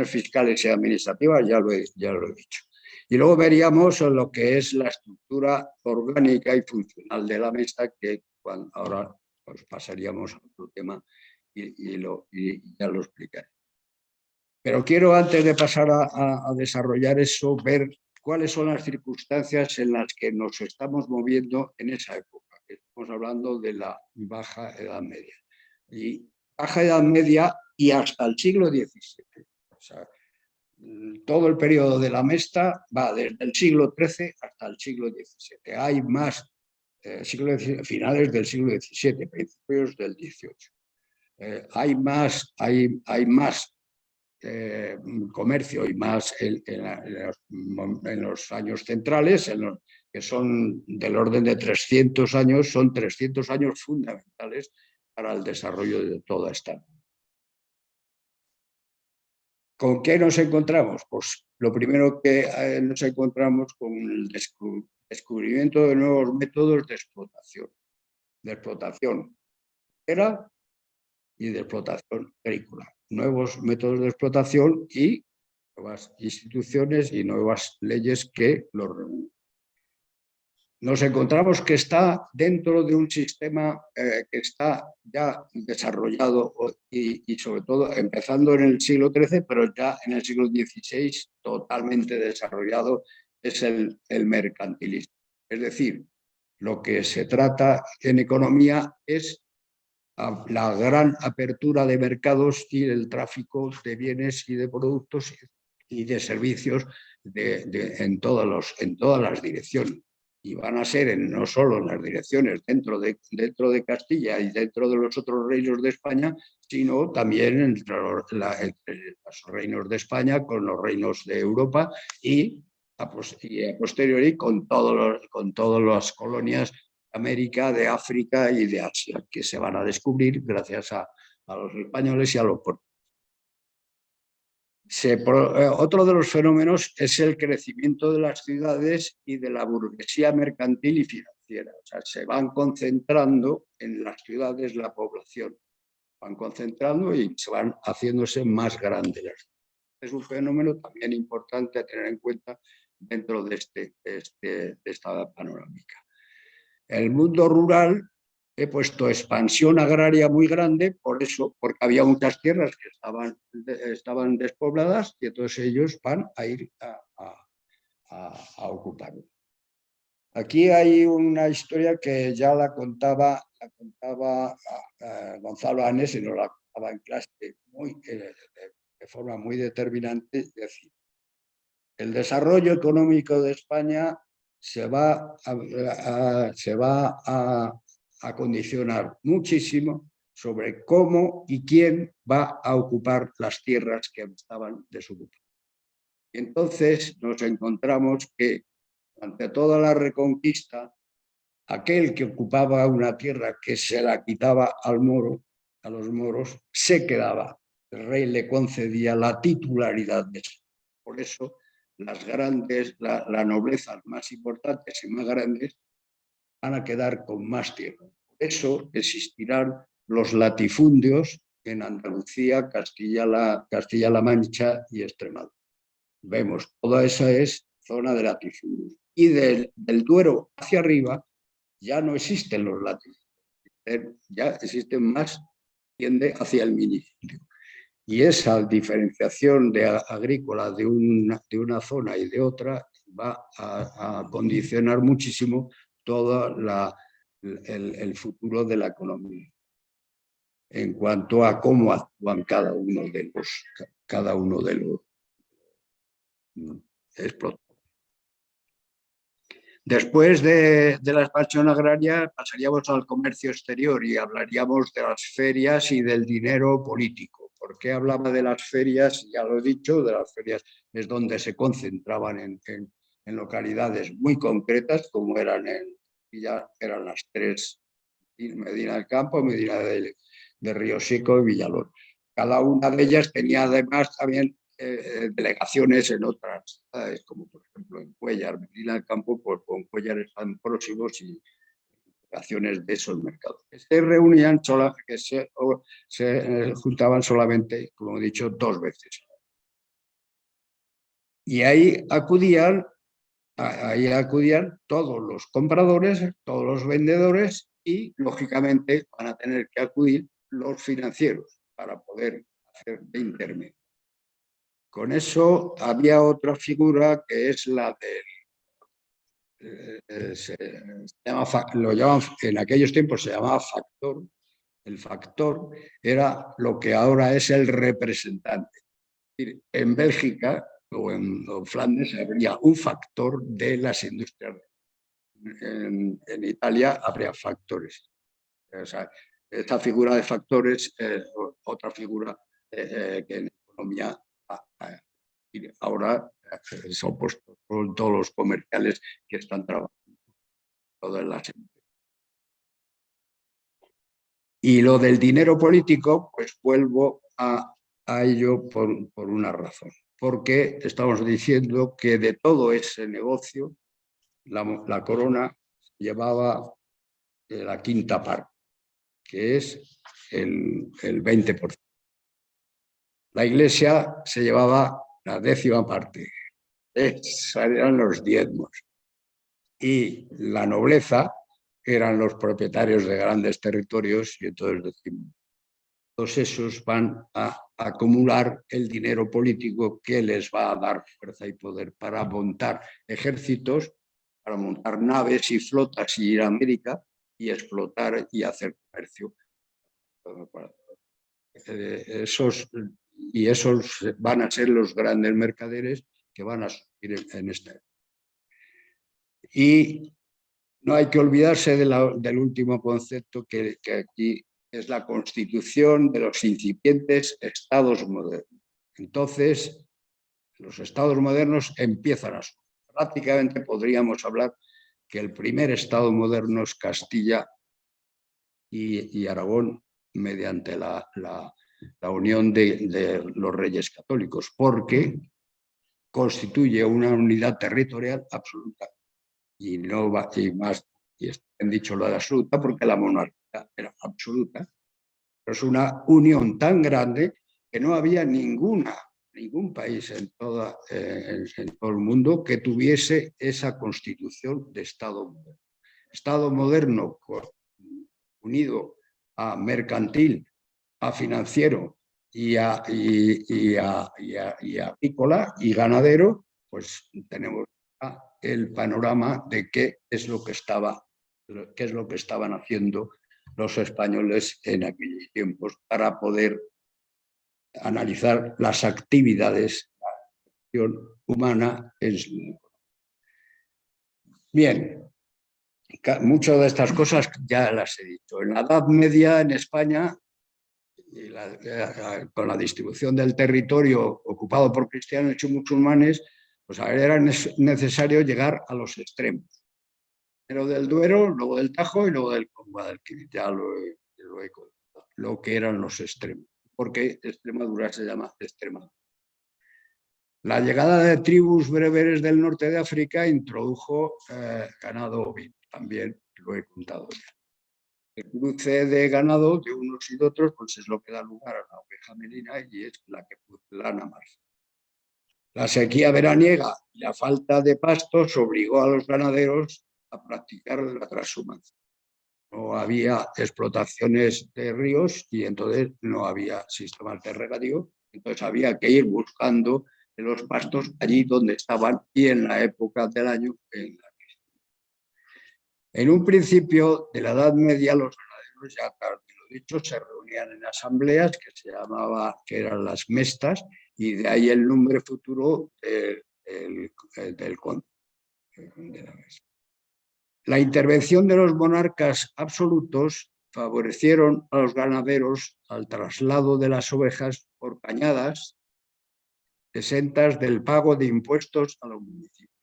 Speaker 1: Fiscales y administrativas, ya lo he dicho. Y luego veríamos lo que es la estructura orgánica y funcional de la mesa, que ahora pues pasaríamos a otro tema y ya lo explicaré. Pero quiero, antes de pasar a desarrollar eso, ver cuáles son las circunstancias en las que nos estamos moviendo en esa época. Estamos hablando de la Baja Edad Media. Y Baja Edad Media y hasta el siglo XVII. O sea, todo el periodo de la Mesta va desde el siglo XIII hasta el siglo XVII. Hay más finales del siglo XVII, principios del XVIII. Hay más comercio y más en los años centrales, que son del orden de 300 años, son 300 años fundamentales para el desarrollo de toda esta. ¿Con qué nos encontramos? Pues lo primero que nos encontramos con el descubrimiento de nuevos métodos de explotación era y de explotación agrícola. Nuevos métodos de explotación y nuevas instituciones y nuevas leyes que los reúnen. Nos encontramos que está dentro de un sistema que está ya desarrollado y sobre todo empezando en el siglo XIII, pero ya en el siglo XVI totalmente desarrollado, es el mercantilismo. Es decir, lo que se trata en economía es la gran apertura de mercados y el tráfico de bienes y de productos y de servicios en todas las direcciones. Y van a ser no solo en las direcciones dentro de Castilla y dentro de los otros reinos de España, sino también entre los reinos de España con los reinos de Europa y a posteriori con todas las colonias de América, de África y de Asia, que se van a descubrir gracias a los españoles y a los portugueses. Otro de los fenómenos es el crecimiento de las ciudades y de la burguesía mercantil y financiera. O sea, se van concentrando en las ciudades la población, van concentrando y se van haciéndose más grandes. Es un fenómeno también importante a tener en cuenta dentro de esta panorámica. El mundo rural, he puesto expansión agraria muy grande, por eso, porque había muchas tierras que estaban despobladas y entonces ellos van a ir a ocuparlo. Aquí hay una historia que ya la contaba Gonzalo Anes y nos la contaba en clase de forma muy determinante. Es decir, el desarrollo económico de España se va a condicionar muchísimo sobre cómo y quién va a ocupar las tierras que estaban desocupadas. Y entonces nos encontramos que ante toda la reconquista, aquel que ocupaba una tierra que se la quitaba a los moros, se quedaba. El rey le concedía la titularidad de eso. Por eso la nobleza más importantes y más grandes van a quedar con más tierra. Por eso existirán los latifundios en Andalucía, Castilla-La Mancha y Extremadura. Vemos, toda esa es zona de latifundios. Y del Duero hacia arriba ya no existen los latifundios, ya existen más, tiende hacia el ministerio. Y esa diferenciación agrícola de una zona y de otra va a condicionar muchísimo todo el futuro de la economía en cuanto a cómo actúan cada uno de los explotadores. Después de la expansión agraria pasaríamos al comercio exterior y hablaríamos de las ferias y del dinero político. ¿Por qué hablaba de las ferias? Ya lo he dicho, de las ferias es donde se concentraban en localidades muy concretas, como eran las tres, Medina del Campo, Medina de Río Seco y Villalón. Cada una de ellas tenía además también delegaciones en otras ciudades, como por ejemplo en Cuéllar, Medina del Campo, pues con Cuéllar están próximos y delegaciones de esos mercados. Se reunían, se juntaban solamente, como he dicho, 2 veces. Y ahí acudían todos los compradores, todos los vendedores y, lógicamente, van a tener que acudir los financieros para poder hacer de intermedio. Con eso había otra figura que es la del... en aquellos tiempos se llamaba factor. El factor era lo que ahora es el representante. En Bélgica o en Flandes habría un factor de las industrias. En Italia habría factores. O sea, esta figura de factores es otra figura que en economía ahora son puestos todos los comerciales que están trabajando, todas las empresas. Y lo del dinero político, pues vuelvo a ello por una razón. Porque estamos diciendo que de todo ese negocio, la corona llevaba la quinta parte, que es el 20%. La iglesia se llevaba la 10ª parte, eran los diezmos. Y la nobleza eran los propietarios de grandes territorios y entonces decimos, todos esos van a acumular el dinero político que les va a dar fuerza y poder para montar ejércitos, para montar naves y flotas y ir a América y explotar y hacer comercio. Esos van a ser los grandes mercaderes que van a surgir en esta época. Y no hay que olvidarse del último concepto que aquí es la constitución de los incipientes estados modernos. Entonces, los estados modernos empiezan a surgir. Prácticamente podríamos hablar que el primer estado moderno es Castilla y Aragón, mediante la unión de los reyes católicos, porque constituye una unidad territorial absoluta. Y no va y más, y han dicho lo de absoluta porque la monarquía era absoluta, pero es una unión tan grande que no había ningún país en todo el mundo que tuviese esa constitución de Estado moderno. Estado moderno unido a mercantil, a financiero y agrícola y ganadero, pues tenemos el panorama de qué es lo que estaban haciendo los españoles en aquellos tiempos para poder analizar las actividades de la acción humana en su mundo. Bien, muchas de estas cosas ya las he dicho. En la Edad Media en España, con la distribución del territorio ocupado por cristianos y musulmanes, pues era necesario llegar a los extremos. Primero del Duero, luego del Tajo y luego del Guadalquivir. Ya lo que eran los extremos, porque Extremadura se llama Extremadura. La llegada de tribus bereberes del norte de África introdujo ganado ovino, también lo he contado ya. El cruce de ganado de unos y de otros pues es lo que da lugar a la oveja merina y es la que lana más. La sequía veraniega y la falta de pastos obligó a los ganaderos a practicar la transhumancia. No había explotaciones de ríos y entonces no había sistemas de regadío, entonces había que ir buscando los pastos allí donde estaban y en la época del año en la que estaban. En un principio de la Edad Media los ganaderos, ya claro que lo he dicho, se reunían en asambleas que eran las mestas, y de ahí el nombre futuro del conde. La intervención de los monarcas absolutos favorecieron a los ganaderos al traslado de las ovejas por cañadas exentas del pago de impuestos a los municipios.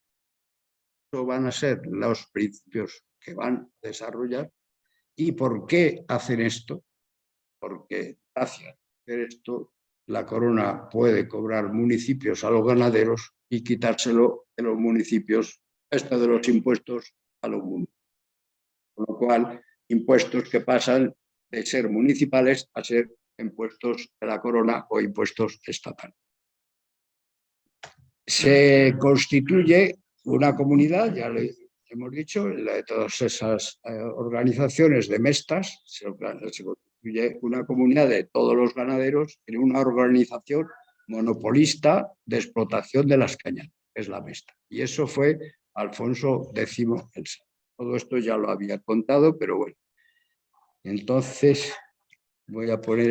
Speaker 1: Estos van a ser los principios que van a desarrollar. ¿Y por qué hacen esto? Porque gracias a hacer esto, la corona puede cobrar municipios a los ganaderos y quitárselo de los municipios, de los impuestos a los municipios. Con lo cual, impuestos que pasan de ser municipales a ser impuestos de la corona o impuestos estatales. Se constituye una comunidad, ya lo hemos dicho, de todas esas organizaciones de mestas, se constituye una comunidad de todos los ganaderos en una organización monopolista de explotación de las cañadas, que es la mesta. Y eso fue Alfonso X el Sabio. Todo esto ya lo había contado, pero bueno. Entonces voy a poner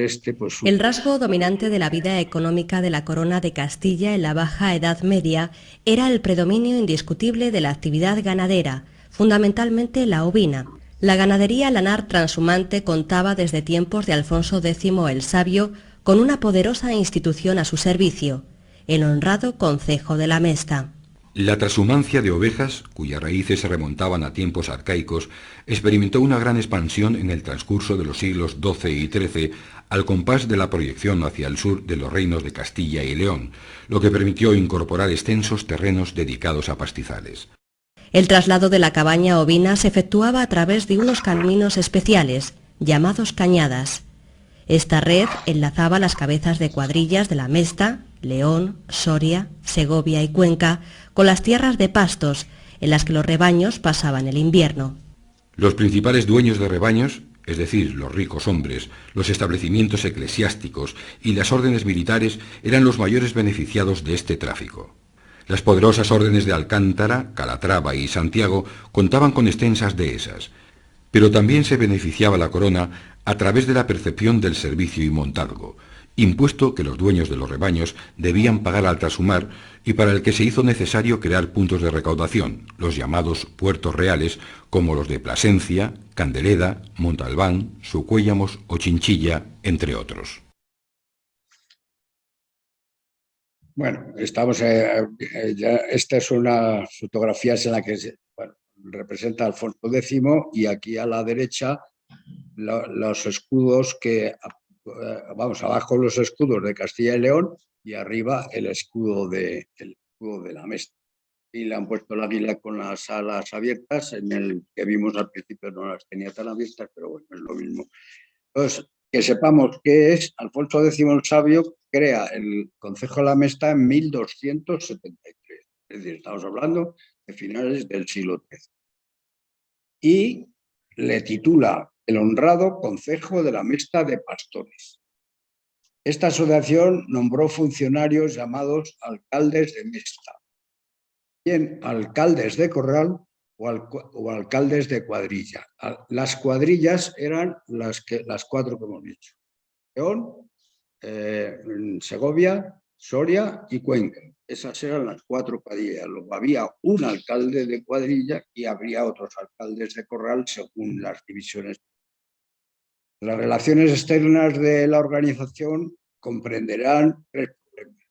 Speaker 3: El rasgo dominante de la vida económica de la corona de Castilla en la Baja Edad Media era el predominio indiscutible de la actividad ganadera, fundamentalmente la ovina. La ganadería lanar transhumante contaba desde tiempos de Alfonso X el Sabio con una poderosa institución a su servicio, el honrado Concejo de la Mesta.
Speaker 4: La transhumancia de ovejas, cuyas raíces se remontaban a tiempos arcaicos, experimentó una gran expansión en el transcurso de los siglos XII y XIII al compás de la proyección hacia el sur de los reinos de Castilla y León, lo que permitió incorporar extensos terrenos dedicados a pastizales.
Speaker 3: El traslado de la cabaña ovina se efectuaba a través de unos caminos especiales, llamados cañadas. Esta red enlazaba las cabezas de cuadrillas de la Mesta, León, Soria, Segovia y Cuenca con las tierras de pastos en las que los rebaños pasaban el invierno.
Speaker 4: Los principales dueños de rebaños, es decir, los ricos hombres, los establecimientos eclesiásticos y las órdenes militares eran los mayores beneficiados de este tráfico. Las poderosas órdenes de Alcántara, Calatrava y Santiago contaban con extensas dehesas, pero también se beneficiaba la corona a través de la percepción del servicio y montazgo, impuesto que los dueños de los rebaños debían pagar al trashumar y para el que se hizo necesario crear puntos de recaudación, los llamados puertos reales, como los de Plasencia, Candeleda, Montalbán, Sucuéllamos o Chinchilla, entre otros.
Speaker 1: Bueno, estamos, esta es una fotografía en la que representa a Alfonso X y aquí a la derecha los escudos vamos, abajo los escudos de Castilla y León y arriba el escudo de la Mesta. Y le han puesto el águila con las alas abiertas, en el que vimos al principio no las tenía tan abiertas, pero bueno, es lo mismo. Entonces, que sepamos qué es, Alfonso X el Sabio crea el Concejo de la Mesta en 1273, es decir, estamos hablando de finales del siglo XIII. Y le titula el honrado Concejo de la Mesta de Pastores. Esta asociación nombró funcionarios llamados alcaldes de Mesta, bien alcaldes de corral o alcaldes de cuadrilla. Las cuadrillas eran las cuatro que hemos dicho: León, Segovia, Soria y Cuenca. Esas eran las cuatro cuadrillas. Luego había un alcalde de cuadrilla y habría otros alcaldes de corral según las divisiones. Las relaciones externas de la organización comprenderán tres problemas: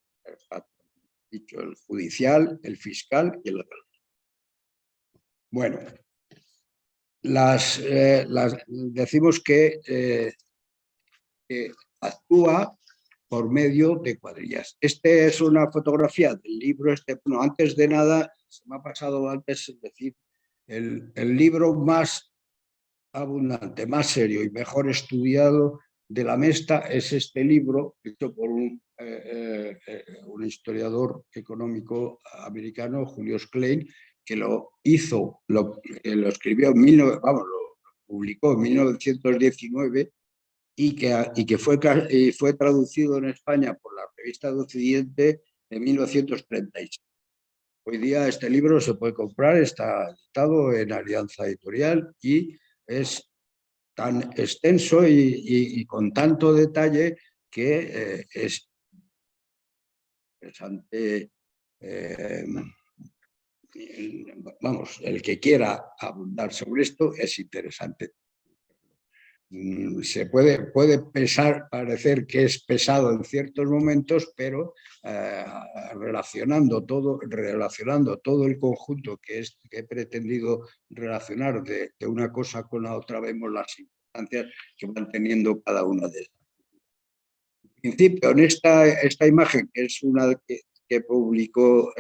Speaker 1: el judicial, el fiscal y el legal. Bueno, decimos que actúa por medio de cuadrillas. Esta es una fotografía del libro. Bueno, antes de nada, se me ha pasado antes decir, el libro más abundante, más serio y mejor estudiado de la Mesta es este libro, hecho por un historiador económico americano, Julius Klein, que lo escribió lo publicó en 1919 y que fue traducido en España por la Revista de Occidente en 1936. Hoy día este libro se puede comprar, está editado en Alianza Editorial y es tan extenso y con tanto detalle que es interesante. Vamos, el que quiera abundar sobre esto es interesante. Se puede parecer que es pesado en ciertos momentos, pero relacionando todo el conjunto que he pretendido relacionar de una cosa con la otra, vemos las importancias que van teniendo cada una de ellas. En principio, en esta imagen, que es una que publicó,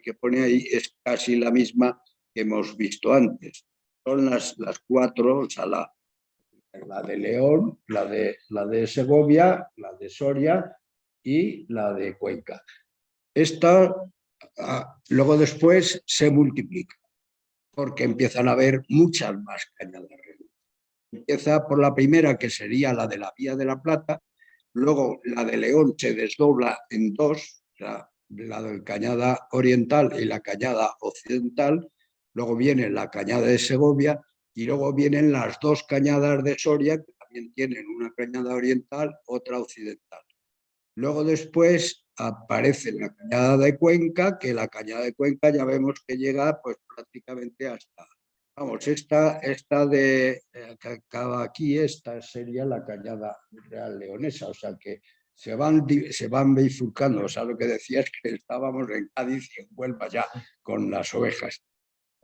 Speaker 1: que pone ahí, es casi la misma que hemos visto antes. Son las cuatro, o sea, la de León, la de Segovia, la de Soria y la de Cuenca. Esta luego después se multiplica porque empiezan a haber muchas más cañadas. Empieza por la primera, que sería la de la Vía de la Plata, luego la de León se desdobla en dos, la de Cañada Oriental y la Cañada Occidental, luego viene la Cañada de Segovia y luego vienen las dos cañadas de Soria, que también tienen una cañada oriental, otra occidental. Luego después aparece la cañada de Cuenca, que la cañada de Cuenca ya vemos que llega pues prácticamente hasta... Vamos, esta de que acaba aquí, esta sería la cañada real leonesa, o sea que se van bifurcando. O sea, lo que decía es que estábamos en Cádiz y en Huelva ya con las ovejas,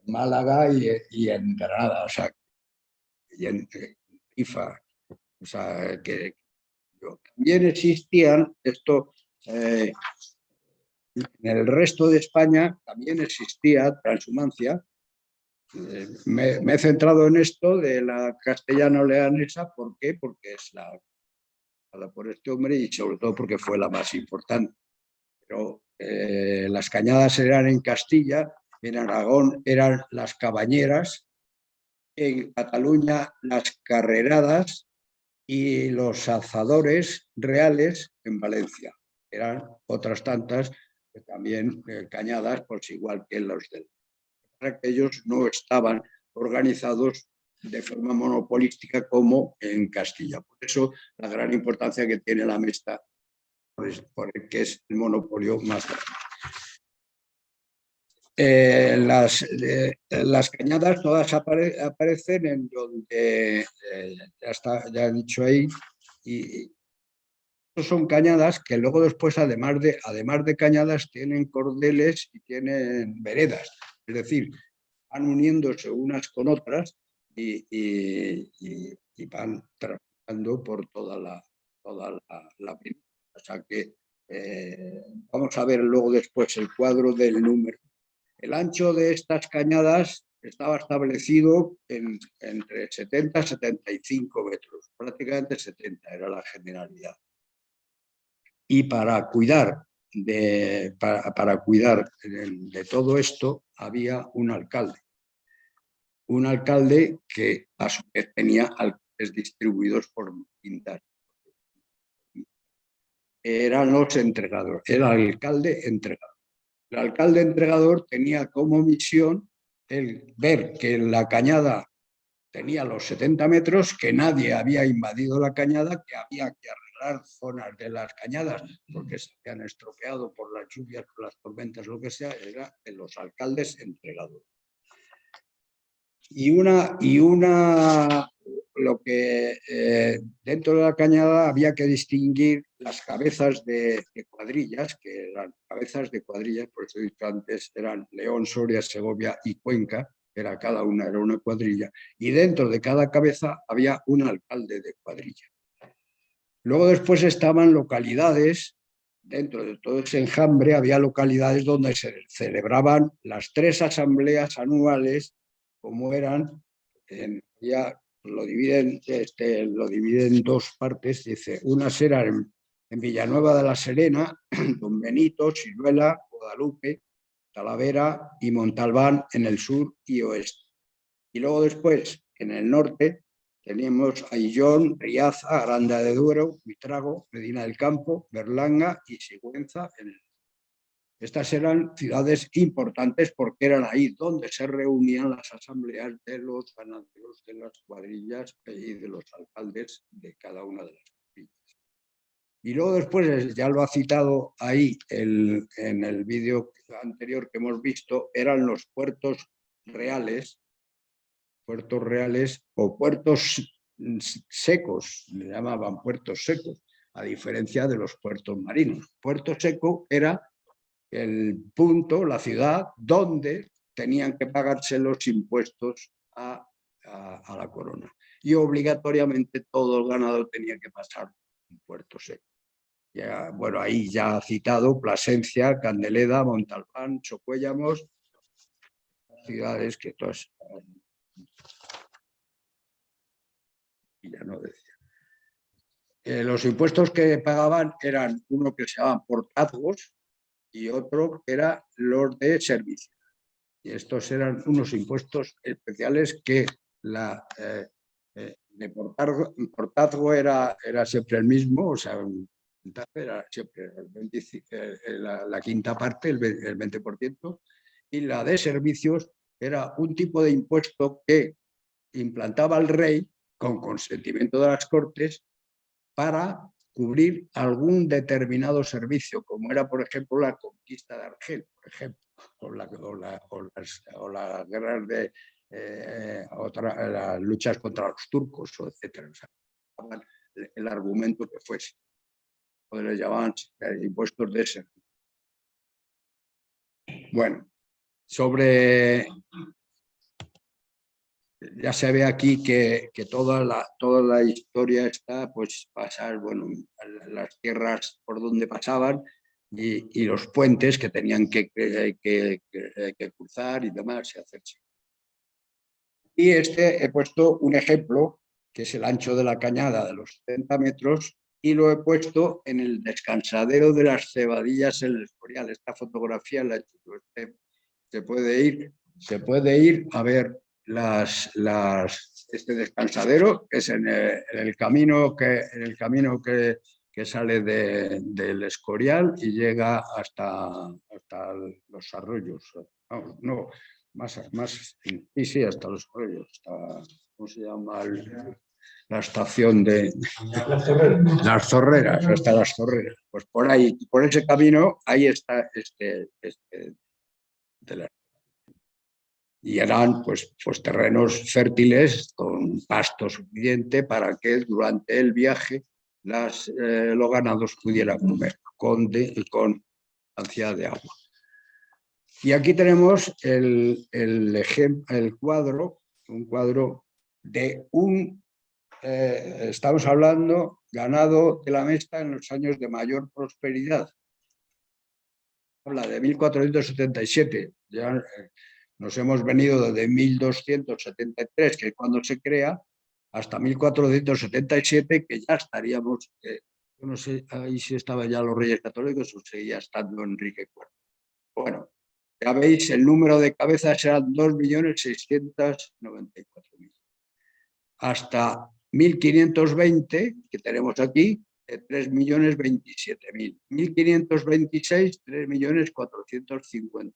Speaker 1: en Málaga y en Granada, o sea, y en IFA, o sea, que también existían esto. En el resto de España también existía transhumancia. Me he centrado en esto de la castellano-leonesa. ¿Por qué? Porque es la por este hombre y sobre todo porque fue la más importante. Pero las cañadas eran en Castilla, en Aragón eran las cabañeras, en Cataluña las carreradas y los alzadores reales en Valencia. Eran otras tantas que también cañadas, pues igual que los del... Ellos no estaban organizados de forma monopolística como en Castilla. Por eso la gran importancia que tiene la Mesta, porque es el monopolio más grande. Las cañadas todas aparecen en donde ya he dicho ahí, y son cañadas que luego después, además de cañadas, tienen cordeles y tienen veredas, es decir, van uniéndose unas con otras y van trabajando por toda la península. O sea que vamos a ver luego después el cuadro del número. El ancho de estas cañadas estaba establecido entre 70 y 75 metros, prácticamente 70 era la generalidad. Y para cuidar de todo esto había un alcalde que a su vez tenía alcaldes distribuidos por distintas. Eran los entregadores, era el alcalde entregador. El alcalde entregador tenía como misión el ver que la cañada tenía los 70 metros, que nadie había invadido la cañada, que había que arreglar zonas de las cañadas porque se habían estropeado por las lluvias, por las tormentas, lo que sea, era de los alcaldes entregadores. Lo que dentro de la cañada había que distinguir las cabezas de cuadrillas, que eran cabezas de cuadrillas, por eso he dicho antes, eran León, Soria, Segovia y Cuenca, cada una era una cuadrilla, y dentro de cada cabeza había un alcalde de cuadrilla. Luego después estaban localidades, dentro de todo ese enjambre había localidades donde se celebraban las 3 asambleas anuales, como eran, ya lo dividen en 2 partes, dice, unas eran en Villanueva de la Serena, Don Benito, Siruela, Guadalupe, Talavera y Montalbán en el sur y oeste. Y luego después, en el norte, teníamos Aillón, Riaza, Aranda de Duero, Buitrago, Medina del Campo, Berlanga y Sigüenza en el norte. Estas eran ciudades importantes porque eran ahí donde se reunían las asambleas de los ganaderos, de las cuadrillas y de los alcaldes de cada una de las cuadrillas. Y luego después, ya lo ha citado ahí en el vídeo anterior que hemos visto, eran los puertos reales o puertos secos, le llamaban puertos secos, a diferencia de los puertos marinos. Puerto seco era el punto, la ciudad, donde tenían que pagarse los impuestos a la corona. Y obligatoriamente todo el ganado tenía que pasar en Puerto Seco. Ya, bueno, ahí ya ha citado Plasencia, Candeleda, Montalbán, Chocuéllamos, ciudades que todas... ya no decía. Los impuestos que pagaban eran uno que se llamaban portazgos y otro que era los de servicio. Y estos eran unos impuestos especiales que de portazgo era siempre el mismo, o sea, era siempre la quinta parte, el 20%, y la de servicios era un tipo de impuesto que implantaba el rey con consentimiento de las Cortes para cubrir algún determinado servicio, como era, por ejemplo, la conquista de Argel, por ejemplo, o las guerras de las luchas contra los turcos, etc. O sea, el argumento que fuese. O les llamaban impuestos de servicio. Bueno, ya se ve aquí que toda la historia está, pues, pasar, bueno, las tierras por donde pasaban y los puentes que tenían que cruzar y demás y hacerse. Y he puesto un ejemplo, que es el ancho de la cañada de los 70 metros, y lo he puesto en el descansadero de las cebadillas en el Escorial. Esta fotografía la he hecho. Se puede ir a ver este descansadero, que es en el camino que sale del Escorial y llega hasta los arroyos. No, más sí, hasta los arroyos, ¿cómo se llama? La estación de Las Zorreras, hasta Las Zorreras. Pues por ahí, por ese camino, ahí está y eran pues terrenos fértiles con pasto suficiente para que durante el viaje los ganados pudieran comer con ansia de agua. Y aquí tenemos el cuadro, un cuadro de estamos hablando ganado de la Mesta en los años de mayor prosperidad. Habla de 1477, ya nos hemos venido desde 1273, que es cuando se crea, hasta 1477, que ya estaríamos, no sé, ahí sí estaban ya los Reyes Católicos o seguía estando Enrique IV. Bueno, ya veis, el número de cabezas eran 2.694.000. Hasta 1520, que tenemos aquí, 3.027.000. 1526, 3.453.000.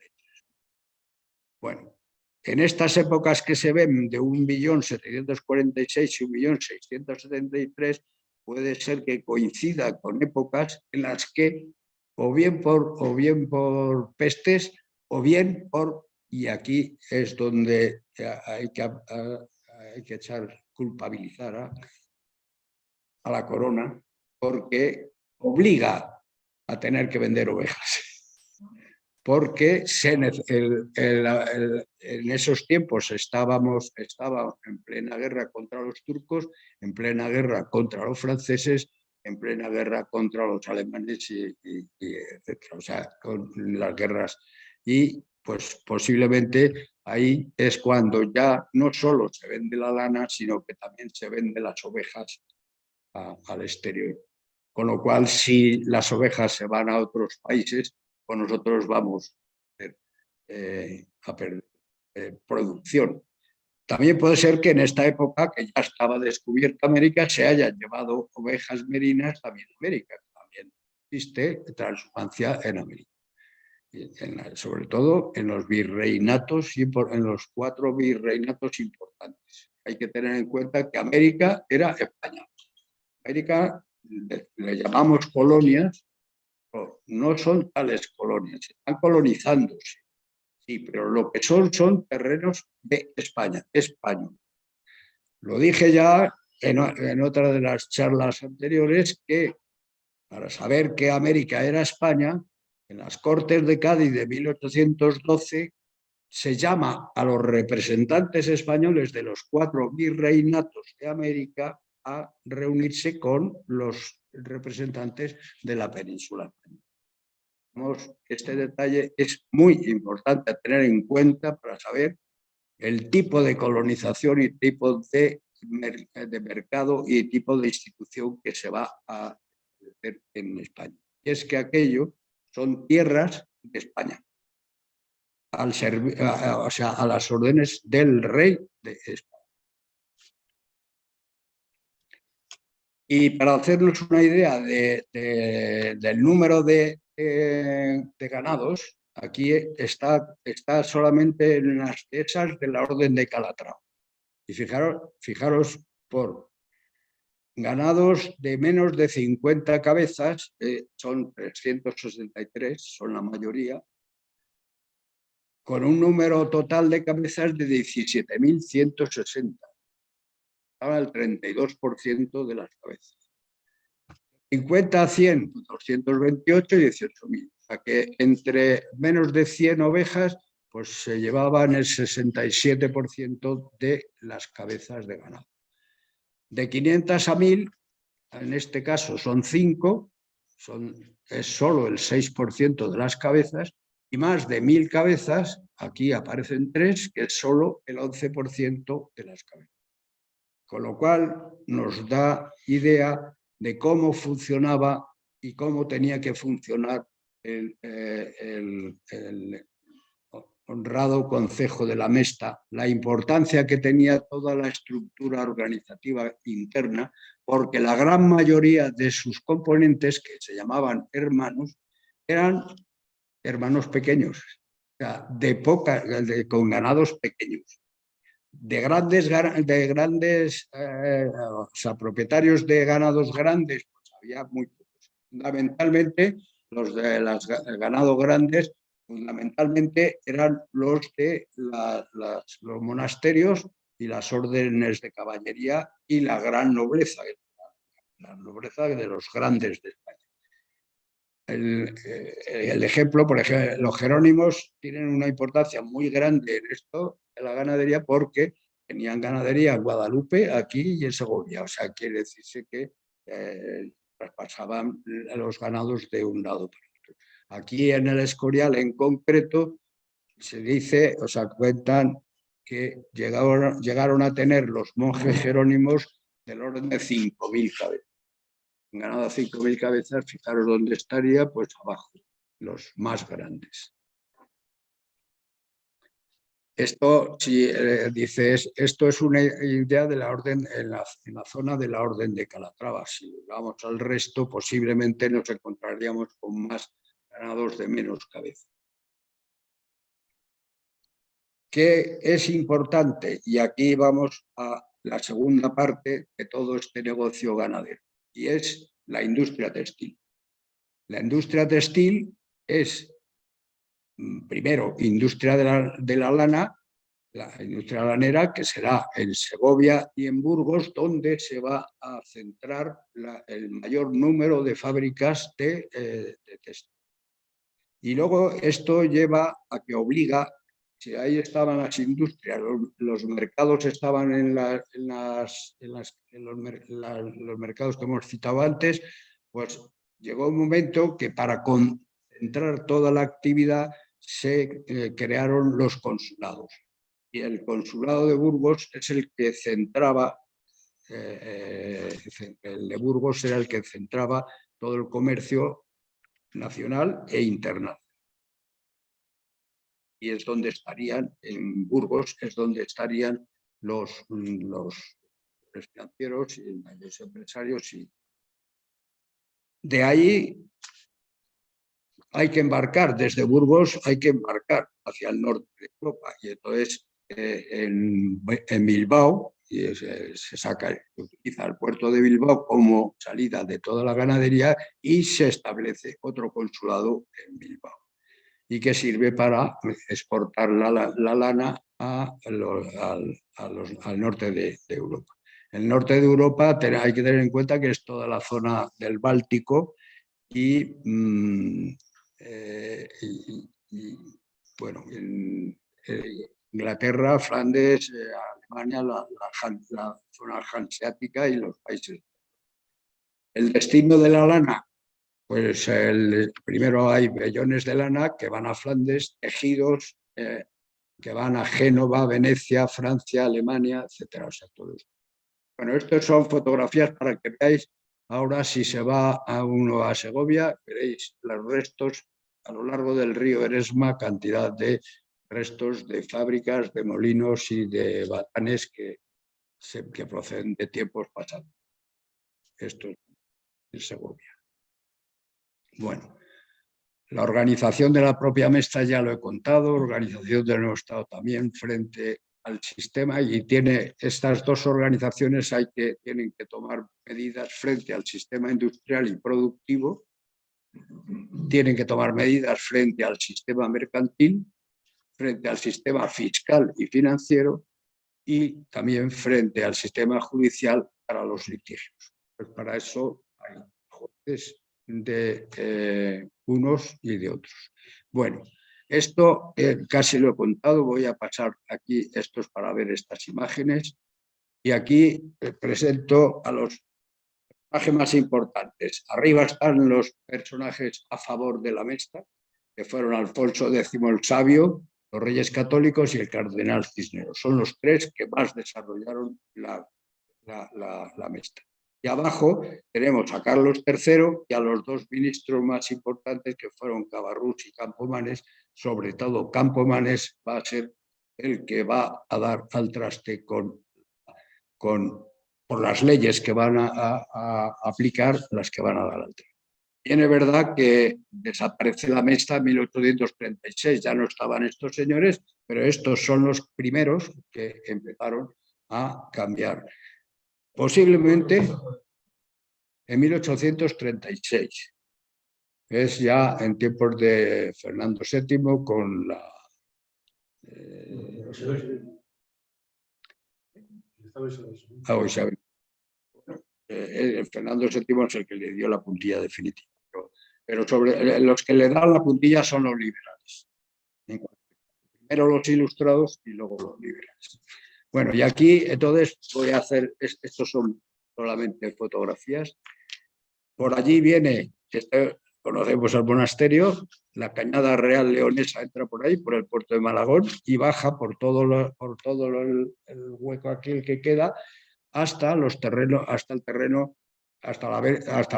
Speaker 1: Bueno, en estas épocas que se ven de 1.746.000 y 1.673.000, puede ser que coincida con épocas en las que o bien por pestes o bien por, y aquí es donde hay que culpabilizar a la corona, porque obliga a tener que vender ovejas. Porque en esos tiempos estaba en plena guerra contra los turcos, en plena guerra contra los franceses, en plena guerra contra los alemanes, etc. O sea, con las guerras. Y pues posiblemente ahí es cuando ya no solo se vende la lana, sino que también se vende las ovejas al exterior. Con lo cual, si las ovejas se van a otros países, pues nosotros vamos a perder producción. También puede ser que en esta época, que ya estaba descubierta América, se hayan llevado ovejas merinas también a América. También existe transhumancia en América. Sobre todo en los virreinatos y en los 4 virreinatos importantes. Hay que tener en cuenta que América era España. América le llamamos colonias, no son tales colonias, están colonizándose, sí, pero lo que son terrenos de España, español. Lo dije ya en otra de las charlas anteriores, que para saber que América era España, en las Cortes de Cádiz de 1812 se llama a los representantes españoles de los 4 virreinatos de América a reunirse con los representantes de la península. Este detalle es muy importante a tener en cuenta para saber el tipo de colonización y tipo de mercado y tipo de institución que se va a hacer en España. Y es que aquello son tierras de España, o sea, a las órdenes del rey de España. Y para hacernos una idea del número de ganados, aquí está solamente en las dehesas de la orden de Calatrava. Y fijaros por ganados de menos de 50 cabezas, son 363, son la mayoría, con un número total de cabezas de 17.160. Estaba el 32% de las cabezas. 50 a 100, 228 y 18.000. O sea que entre menos de 100 ovejas, pues se llevaban el 67% de las cabezas de ganado. De 500 a 1.000, en este caso son 5, es solo el 6% de las cabezas, y más de 1.000 cabezas, aquí aparecen 3, que es solo el 11% de las cabezas. Con lo cual nos da idea de cómo funcionaba y cómo tenía que funcionar el honrado concejo de la Mesta, la importancia que tenía toda la estructura organizativa interna, porque la gran mayoría de sus componentes, que se llamaban hermanos, eran hermanos pequeños, o sea, con ganados pequeños. o sea, propietarios de ganados grandes, pues había muy pocos. Fundamentalmente, los de los ganados grandes, fundamentalmente eran los de los monasterios y las órdenes de caballería y la gran nobleza de los grandes de España. El ejemplo, por ejemplo, los jerónimos tienen una importancia muy grande en esto de la ganadería porque tenían ganadería en Guadalupe, aquí y en Segovia. O sea, quiere decirse que traspasaban los ganados de un lado para otro. Aquí en el Escorial en concreto se dice, o sea, cuentan que llegaron a tener los monjes jerónimos del orden de 5.000 cabezas. Ganado 5.000 cabezas, fijaros dónde estaría, pues abajo, los más grandes. Esto, si dices, esto es una idea de la orden, en la zona de la orden de Calatrava. Si vamos al resto, posiblemente nos encontraríamos con más ganados de menos cabeza. ¿Qué es importante? Y aquí vamos a la segunda parte de todo este negocio ganadero, y es la industria textil. La industria textil es, primero, industria de la lana, la industria lanera, que será en Segovia y en Burgos, donde se va a centrar el mayor número de fábricas de textil. Y luego esto lleva a que obliga, si ahí estaban las industrias, los mercados estaban los mercados que hemos citado antes, pues llegó un momento que para concentrar toda la actividad se crearon los consulados. Y el consulado de Burgos es el que centraba, el de Burgos era el que centraba todo el comercio nacional e internacional. Y es donde estarían, en Burgos, es donde estarían los financieros y los empresarios. Y de ahí hay que embarcar, desde Burgos hay que embarcar hacia el norte de Europa. Y entonces en Bilbao, y se utiliza el puerto de Bilbao como salida de toda la ganadería y se establece otro consulado en Bilbao, y que sirve para exportar la lana al norte de Europa. El norte de Europa hay que tener en cuenta que es toda la zona del Báltico y bueno, Inglaterra, Flandes, Alemania, la zona hanseática y los países. El destino de la lana, pues primero hay vellones de lana que van a Flandes, tejidos que van a Génova, Venecia, Francia, Alemania, etcétera. O sea, todo esto. Bueno, estas son fotografías para que veáis. Ahora, si se va uno a Segovia, veréis los restos a lo largo del río Eresma, cantidad de restos de fábricas, de molinos y de batanes que proceden de tiempos pasados. Esto es en Segovia. Bueno, la organización de la propia Mesta ya lo he contado, organización del nuevo Estado también frente al sistema, y tiene estas dos organizaciones tienen que tomar medidas frente al sistema industrial y productivo, tienen que tomar medidas frente al sistema mercantil, frente al sistema fiscal y financiero, y también frente al sistema judicial para los litigios. Pues para eso hay jueces de unos y de otros. Bueno, esto casi lo he contado, voy a pasar aquí, esto es para ver estas imágenes, y aquí presento a los personajes más importantes. Arriba están los personajes a favor de la Mesta, que fueron Alfonso X el Sabio, los Reyes Católicos y el Cardenal Cisneros. Son los tres que más desarrollaron la Mesta. Y abajo tenemos a Carlos III y a los dos ministros más importantes, que fueron Cabarrús y Campomanes. Sobre todo Campomanes va a ser el que va a dar al traste por las leyes que van a aplicar, las que van a dar al traste. Bien, es verdad que desaparece la mesta en 1836, ya no estaban estos señores, pero estos son los primeros que empezaron a cambiar. Posiblemente en 1836. Es ya en tiempos de Fernando VII con la... Isabel. Fernando VII es el que le dio la puntilla definitiva. Pero sobre los que le dan la puntilla son los liberales. Primero los ilustrados y luego los liberales. Bueno, y aquí entonces voy a hacer, estos son solamente fotografías. Por allí viene, conocemos el monasterio, la Cañada Real Leonesa entra por ahí, por el puerto de Malagón, y baja por todo el hueco aquel que queda hasta los terrenos, hasta el terreno, hasta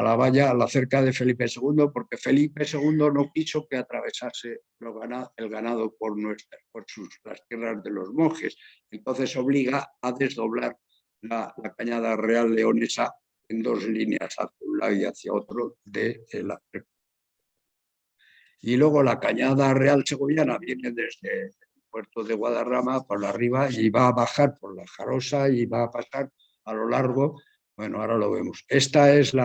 Speaker 1: la valla, la cerca de Felipe II, porque Felipe II no quiso que atravesase el ganado por las tierras de los monjes. Entonces obliga a desdoblar la Cañada Real Leonesa en dos líneas, hacia un lado y hacia otro la. Y luego la Cañada Real Segoviana viene desde el puerto de Guadarrama por arriba y va a bajar por la Jarosa y va a pasar a lo largo. Bueno, ahora lo vemos. Esta es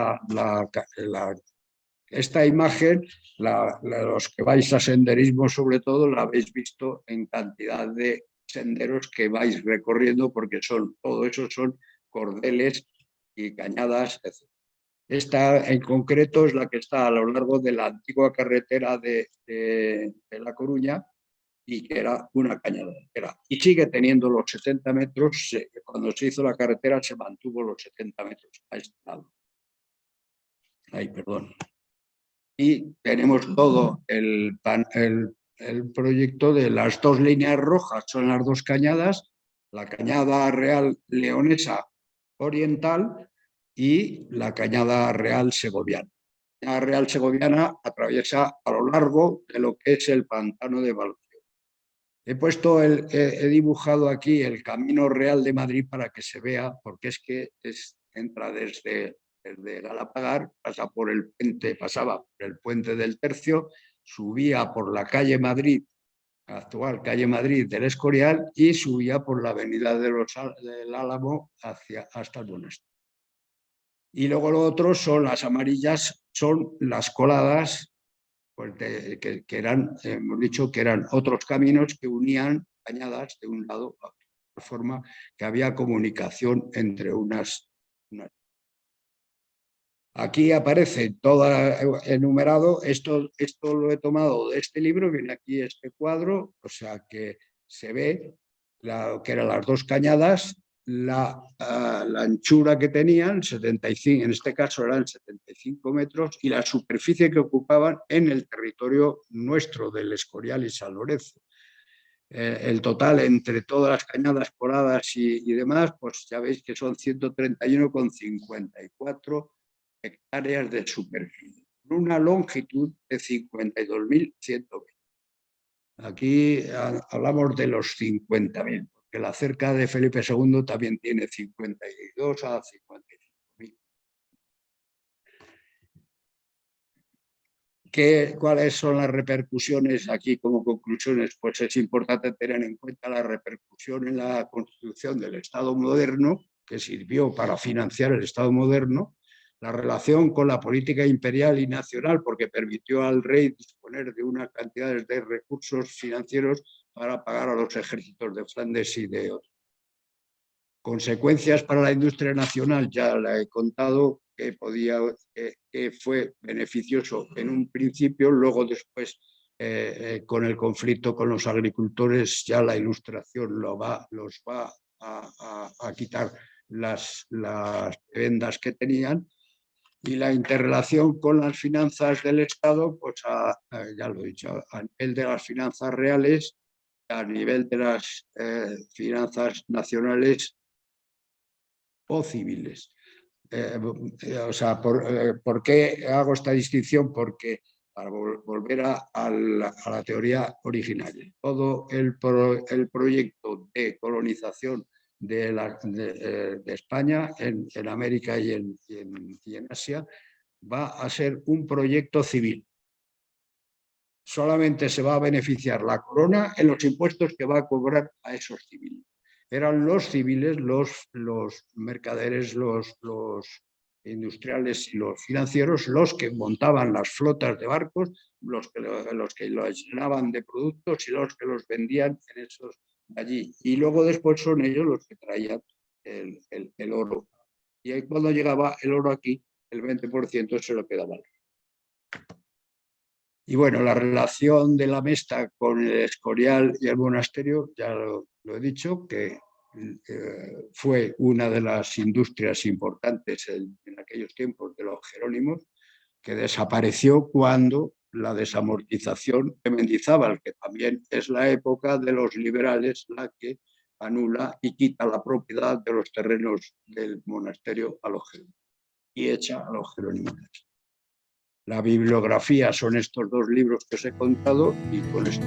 Speaker 1: esta imagen, los que vais a senderismo sobre todo, la habéis visto en cantidad de senderos que vais recorriendo porque todo eso son cordeles y cañadas, etc. Esta en concreto es la que está a lo largo de la antigua carretera de La Coruña y que era una cañada. Y sigue teniendo los 70 metros. Cuando se hizo la carretera se mantuvo los 70 metros a este lado. Ay, perdón. Y tenemos todo el proyecto de las dos líneas rojas, son las dos cañadas, la Cañada Real Leonesa Oriental y la Cañada Real Segoviana. La Cañada Real Segoviana atraviesa a lo largo de lo que es el pantano de Valverde. He dibujado aquí el Camino Real de Madrid para que se vea, porque es que entra desde Galapagar, pasaba por el puente del Tercio, subía por la calle Madrid, actual calle Madrid del Escorial, y subía por la avenida del Álamo hasta el monasterio. Y luego lo otro son las amarillas, son las coladas, pues que eran, hemos dicho que eran otros caminos que unían cañadas de un lado a otro, de forma que había comunicación entre unas. Aquí aparece todo enumerado. Esto lo he tomado de este libro, viene aquí este cuadro, o sea que se ve que eran las dos cañadas, la anchura que tenían, 75, en este caso eran 75 metros, y la superficie que ocupaban en el territorio nuestro del Escorial y San Lorenzo. El total entre todas las cañadas coladas y demás, pues ya veis que son 131,54 hectáreas de superficie, con una longitud de 52.120. Aquí hablamos de los 50.000, porque la cerca de Felipe II también tiene 52 a 55.000. ¿Cuáles son las repercusiones aquí como conclusiones? Pues es importante tener en cuenta la repercusión en la constitución del Estado moderno, que sirvió para financiar el Estado moderno, la relación con la política imperial y nacional, porque permitió al rey disponer de unas cantidades de recursos financieros para pagar a los ejércitos de Flandes y de otros. Consecuencias para la industria nacional, ya la he contado, que fue beneficioso en un principio, luego después con el conflicto con los agricultores ya la Ilustración los va a quitar las vendas que tenían, y la interrelación con las finanzas del Estado, pues ya lo he dicho, a nivel de las finanzas reales, a nivel de las finanzas nacionales o civiles. ¿Por qué hago esta distinción? Porque para volver a la teoría originaria, todo el proyecto de colonización de España en América y en Asia va a ser un proyecto civil. Solamente se va a beneficiar la corona en los impuestos que va a cobrar a esos civiles. Eran los civiles, los mercaderes, los industriales y los financieros los que montaban las flotas de barcos, los que los llenaban de productos y los que los vendían en esos allí. Y luego después son ellos los que traían el oro. Y ahí cuando llegaba el oro aquí, el 20% se lo quedaban. Y bueno, la relación de la Mesta con el Escorial y el monasterio, ya lo he dicho, que fue una de las industrias importantes en aquellos tiempos de los jerónimos, que desapareció cuando la desamortización de Mendizábal, que también es la época de los liberales, la que anula y quita la propiedad de los terrenos del monasterio a los jerónimos y echa a los jerónimos. La bibliografía son estos dos libros que os he contado y con esto.